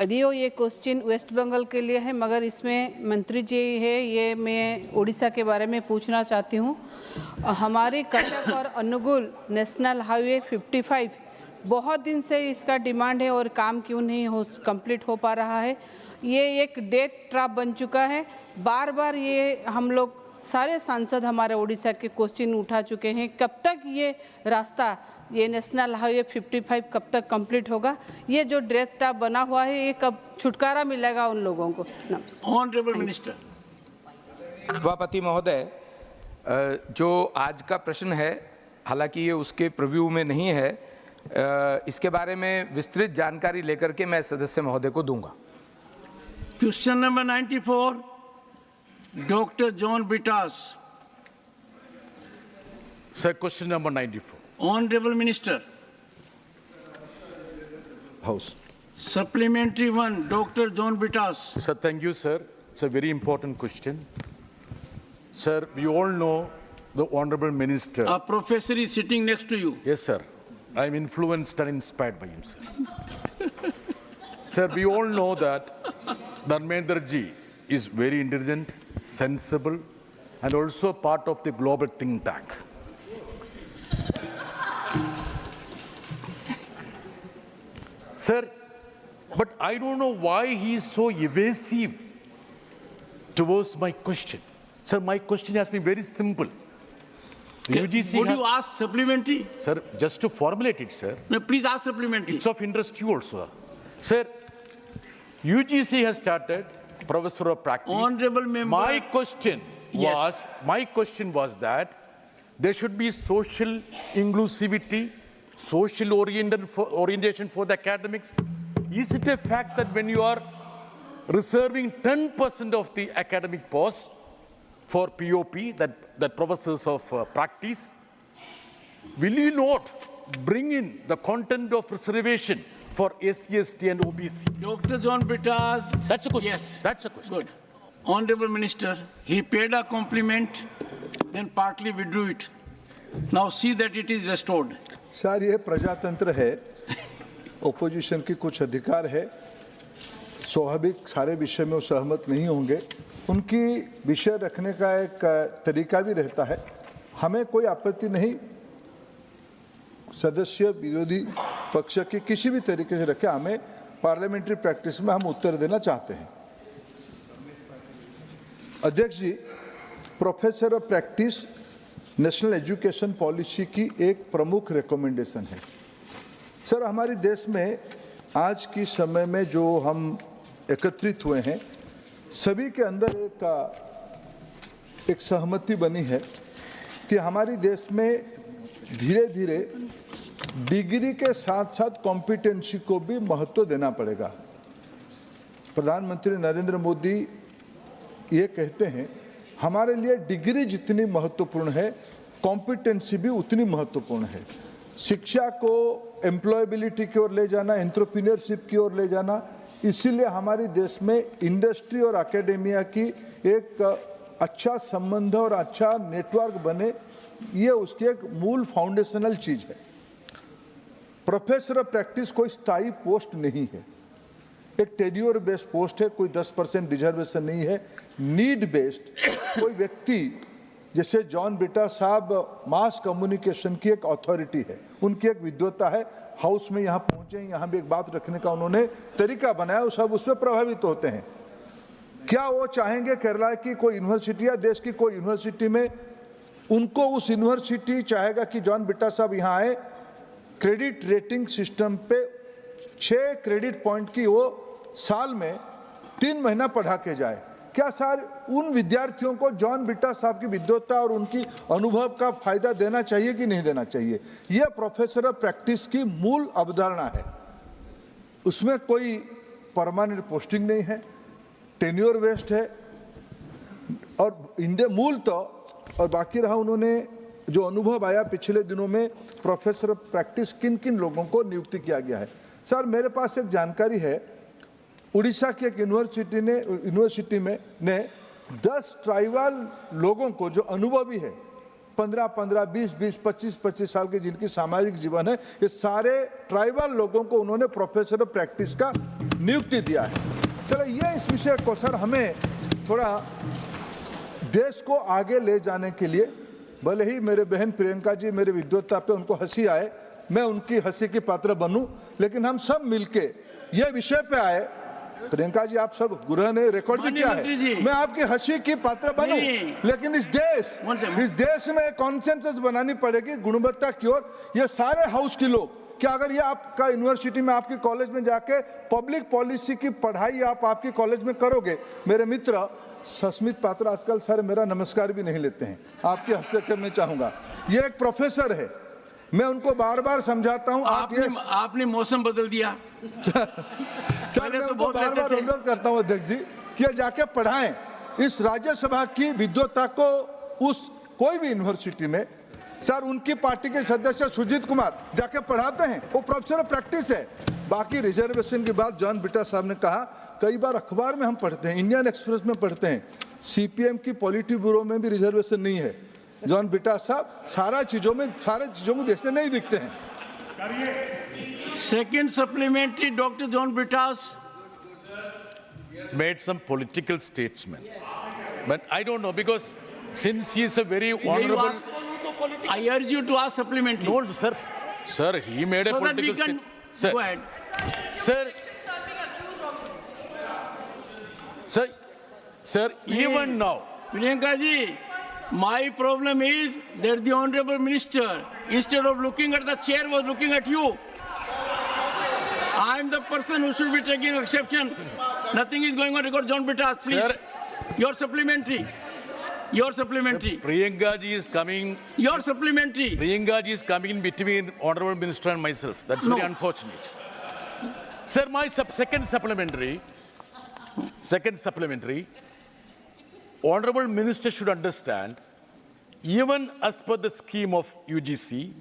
यदियो ये क्वेश्चन वेस्ट बंगाल के लिए है, मगर इसमें मंत्री जी है, ये मैं उड़ीसा के बारे में पूछना चाहती हूँ। हमारे कटक और अनुगुल नेशनल हाईवे 55 बहुत दिन से इसका डिमांड है और काम क्यों नहीं कंप्लीट हो पा रहा है। ये एक डेट ट्रैप बन चुका है। बार बार ये हम लोग सारे सांसद हमारे उड़ीसा के क्वेश्चन उठा चुके हैं। कब तक ये रास्ता, ये नेशनल हाईवे 55 कब तक कंप्लीट होगा? ये जो डेट ट्रैप बना हुआ है, ये कब छुटकारा मिलेगा उन लोगों को? Honourable minister. सभापति महोदय, जो आज का प्रश्न है हालांकि ये उसके प्रीव्यू में नहीं है, इसके बारे में विस्तृत जानकारी लेकर के मैं सदस्य महोदय को दूंगा। Question number 94, doctor John Brittas. Sir, question number 94. Honorable Minister. House. Supplementary 1, Dr. John Bitas. Sir, thank you, sir. It's a very important question. Sir, we all know the Honorable Minister. A professor is sitting next to you. Yes, sir. I am influenced and inspired by him, sir. Sir, we all know that Dharmendra ji is very intelligent, sensible, and also part of the global think tank. Sir, but I don't know why he is so evasive towards my question. Sir, my question has been very simple. UGC Would you ask supplementary? Sir, just to formulate it, sir. No, please ask supplementary. It's of interest to you also. Sir, UGC has started Professor of Practice. Honorable member. My question was that there should be social inclusivity, social orientation for the academics. Is it a fact that when you are reserving 10% of the academic posts for POP, that professors of practice, will you not bring in the content of reservation for SC, ST and OBC? Dr. John Bitas. That's a question. Yes. That's a question. Good. Honorable Minister, he paid a compliment, then partly withdrew it. Now see that it is restored. Sir, ये प्रजातंत्र है, ओपोजिशन की कुछ अधिकार है, स्वाभाविक सारे विषय में वो सहमत नहीं होंगे, उनकी विषय रखने का एक तरीका भी रहता है, हमें कोई आपत्ति नहीं, सदस्य विरोधी पक्ष की किसी भी तरीके से रखे, हमें पार्लियामेंट्री प्रैक्टिस में हम उत्तर देना चाहते हैं। अध्यक्ष जी, professor of practice national education policy की एक प्रमुख रिकमेंडेशन है। सर, हमारे देश में आज की समय में जो हम एकत्रित हुए हैं, सभी के अंदर एक सहमति बनी है कि हमारे देश में धीरे धीरे डिग्री के साथ साथ कॉम्पिटेंसी को भी महत्व देना पड़ेगा। प्रधानमंत्री नरेंद्र मोदी ये कहते हैं, हमारे लिए डिग्री जितनी महत्वपूर्ण है, कॉम्पिटेंसी भी उतनी महत्वपूर्ण है। शिक्षा को एम्प्लॉयबिलिटी की ओर ले जाना, एंटरप्रेन्योरशिप की ओर ले जाना, इसीलिए हमारे देश में इंडस्ट्री और एकेडेमिया की एक अच्छा संबंध और अच्छा नेटवर्क बने, ये उसकी एक मूल फाउंडेशनल चीज है। प्रोफेसर ऑफ प्रैक्टिस कोई स्थायी पोस्ट नहीं है, एक टेन्योर बेस्ड पोस्ट है, कोई 10% रिजर्वेशन नहीं है, नीड बेस्ड। कोई व्यक्ति जैसे जॉन बिटा साहब मास कम्युनिकेशन की एक अथॉरिटी है, उनकी एक विद्वता है, हाउस में यहाँ पहुंचे, यहाँ भी एक बात रखने का उन्होंने तरीका बनाया, सब उसमें प्रभावित होते हैं। क्या वो चाहेंगे केरला की कोई यूनिवर्सिटी या देश की कोई यूनिवर्सिटी में उनको उस यूनिवर्सिटी चाहेगा कि जॉन बिटा साहब यहाँ आए, क्रेडिट रेटिंग सिस्टम पे 6 क्रेडिट पॉइंट की वो साल में 3 महीना पढ़ा के जाए? क्या सर उन विद्यार्थियों को जॉन बिटा साहब की विद्वता और उनकी अनुभव का फायदा देना चाहिए कि नहीं देना चाहिए? यह प्रोफेसर ऑफ प्रैक्टिस की मूल अवधारणा है। उसमें कोई परमानेंट पोस्टिंग नहीं है, टेन्योर बेस्ड है और इंडिया मूल तो, और बाकी रहा उन्होंने जो अनुभव आया पिछले दिनों में, प्रोफेसर ऑफ प्रैक्टिस किन किन लोगों को नियुक्ति किया गया है। सर, मेरे पास एक जानकारी है, उड़ीसा की एक यूनिवर्सिटी में ने 10 ट्राइबल लोगों को जो अनुभवी है, 15-15, 20-20, 25-25 साल के जिनकी सामाजिक जीवन है, ये सारे ट्राइबल लोगों को उन्होंने प्रोफेसर ऑफ प्रैक्टिस का नियुक्ति दिया है। चलो, ये इस विषय को सर हमें थोड़ा देश को आगे ले जाने के लिए, भले ही मेरे बहन प्रियंका जी मेरे विद्वता पे उनको हंसी आए, मैं उनकी हंसी की पात्र बनूं, लेकिन हम सब मिलके ये विषय पे आए। प्रियंका जी, आप सब गृह ने रिकॉर्ड भी किया है, मैं आपकी हंसी की पात्र बनूं, लेकिन इस देश में कॉन्सेंसस बनानी पड़ेगी गुणवत्ता की ओर। ये सारे हाउस के लोग, क्या अगर ये आपका यूनिवर्सिटी में आपके कॉलेज में जाके पब्लिक पॉलिसी की पढ़ाई आप आपके कॉलेज में करोगे, मेरे मित्र, सस्मित पात्रा आजकल सर मेरा नमस्कार भी नहीं लेते हैं, आपके हस्तक्षेप में चाहूंगा। ये एक प्रोफेसर है, मैं उनको बार बार समझाता हूं। आपने मौसम बदल दिया। सर मैं उनको बार बार अनुरोध करता हूं अध्यक्ष जी कि जाके पढ़ाएं इस राज्यसभा की विद्वता को उस कोई भी यूनिवर्सिटी में। सर उनकी पार्टी के सदस्य सुजीत कुमार जाके पढ़ाते हैं, वो प्रोफेसर ऑफ प्रैक्टिस है। बाकी रिजर्वेशन की बात जॉन बिटा साहब ने कहा, कई बार अखबार में हम पढ़ते हैं, इंडियन एक्सप्रेस में पढ़ते हैं, सीपीएम की पॉलिटी ब्यूरो में भी रिजर्वेशन नहीं है। जॉन बिटा साहब सारे चीजों में देखते नहीं दिखते हैं। Second supplementary, doctor John Brittas made some political statement, but I don't know, because since he is a very honorable, I urge you to ask supplementary. No, sir, he made a political statement. Go ahead. Sir, even now. Priyanka ji, my problem is that the honorable minister, instead of looking at the chair, was looking at you. I am the person who should be taking exception. Nothing is going on record. John Bitas, please. Sir, your supplementary. Your supplementary. Priyanka ji is coming. Your supplementary. Priyanka ji is coming in between Honorable Minister and myself. That's very unfortunate. Sir, my second supplementary. Honorable Minister should understand, even as per the scheme of UGC,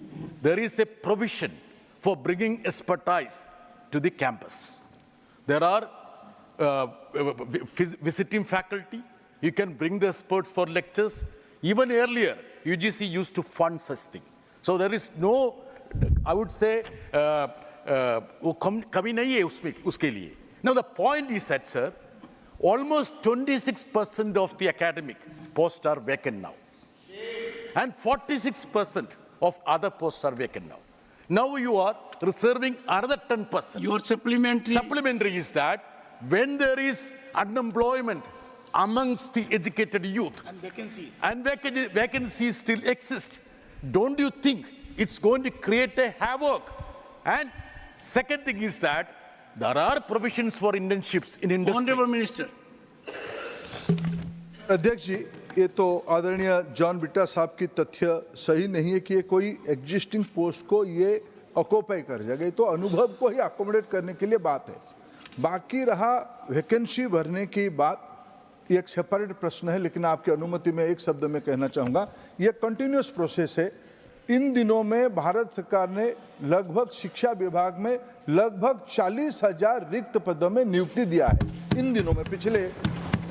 there is a provision for bringing expertise to the campus. There are visiting faculty. You can bring the experts for lectures. Even earlier, UGC used to fund such thing. So there is no, I would say, कमी नहीं है उसके लिए. Now the point is that, sir, almost 26% of the academic posts are vacant now, and 46% of other posts are vacant now. Now you are reserving another 10%. Your supplementary is that when there is unemployment amongst the educated youth and vacancies still exist, don't you think it's going to create a havoc? And second thing is that there are provisions for internships in industry. Honorable Minister. अध्यक्ष जी, ये तो आदरणीय जॉन बिटा साहब की तथ्य सही नहीं है कि ये कोई एग्जिस्टिंग पोस्ट को ये ऑक्यूपाई कर जाएगा। ये तो अनुभव को ही अकोमोडेट करने के लिए बात है। बाकी रहा वैकेंसी भरने की बात, ये एक सेपरेट प्रश्न है, लेकिन आपकी अनुमति में एक शब्द में कहना चाहूँगा, ये कंटिन्यूस प्रोसेस है। इन दिनों में भारत सरकार ने लगभग शिक्षा विभाग में लगभग 40,000 रिक्त पदों में नियुक्ति दिया है इन दिनों में, पिछले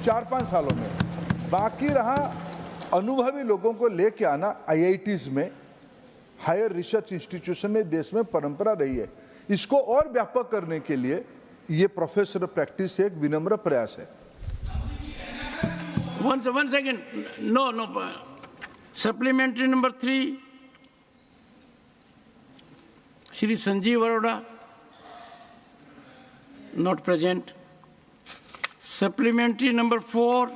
4-5 सालों में। बाकी रहा अनुभवी लोगों को लेके आना आईआईटीज में, हायर रिसर्च इंस्टीट्यूशन में देश में परंपरा रही है। इसको और व्यापक करने के लिए ये प्रोफेसर प्रैक्टिस एक विनम्र प्रयास है। One second. No. Supplementary number 3. Shri Sanjeev Arora, not present. Supplementary number 4.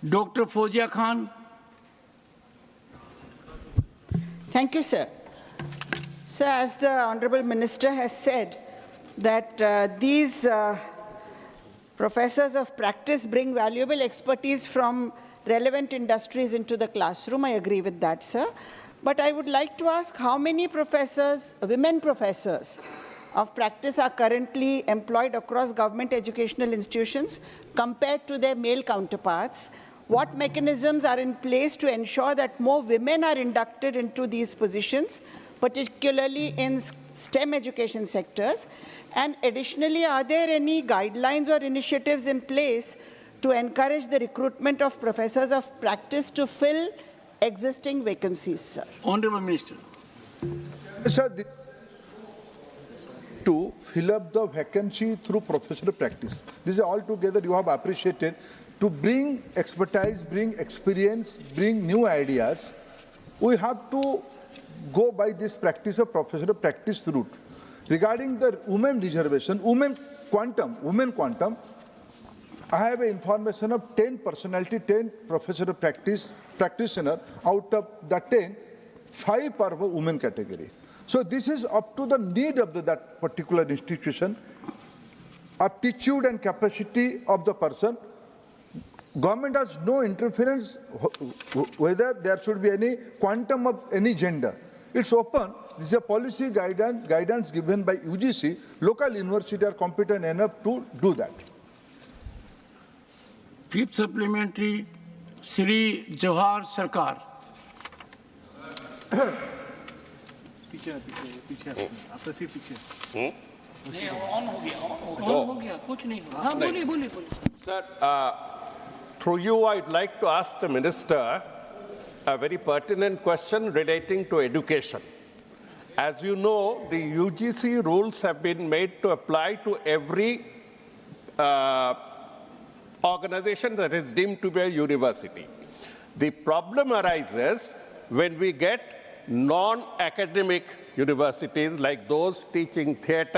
Dr. Fozia Khan. Thank you, sir. Sir, as the Honorable Minister has said, that these professors of practice bring valuable expertise from relevant industries into the classroom. I agree with that, sir. But I would like to ask how many professors, women professors of practice are currently employed across government educational institutions compared to their male counterparts? What mechanisms are in place to ensure that more women are inducted into these positions, particularly in STEM education sectors? And additionally, are there any guidelines or initiatives in place to encourage the recruitment of professors of practice to fill existing vacancies, sir? Honorable Minister. Sir, to fill up the vacancy through professional practice. This is altogether you have appreciated. To bring expertise, bring experience, bring new ideas, we have to go by this practice of professional practice route. Regarding the women reservation, women quantum, I have an information of 10 personality, 10 professional practitioner. Out of the 10, 5 are women category. So this is up to the need of that particular institution. aptitude and capacity of the person. Government has no interference whether there should be any quantum of any gender. It's open. This is a policy guidance given by UGC. Local universities are competent enough to do that. Fifth supplementary, Sri Jawahar Sarkar. पीछे आपका सीट पीछे Sir, through you, I'd like to ask the Minister a very pertinent question relating to education. As you know, the UGC rules have been made to apply to every organization that is deemed to be a university. The problem arises when we get non-academic universities like those teaching theatre,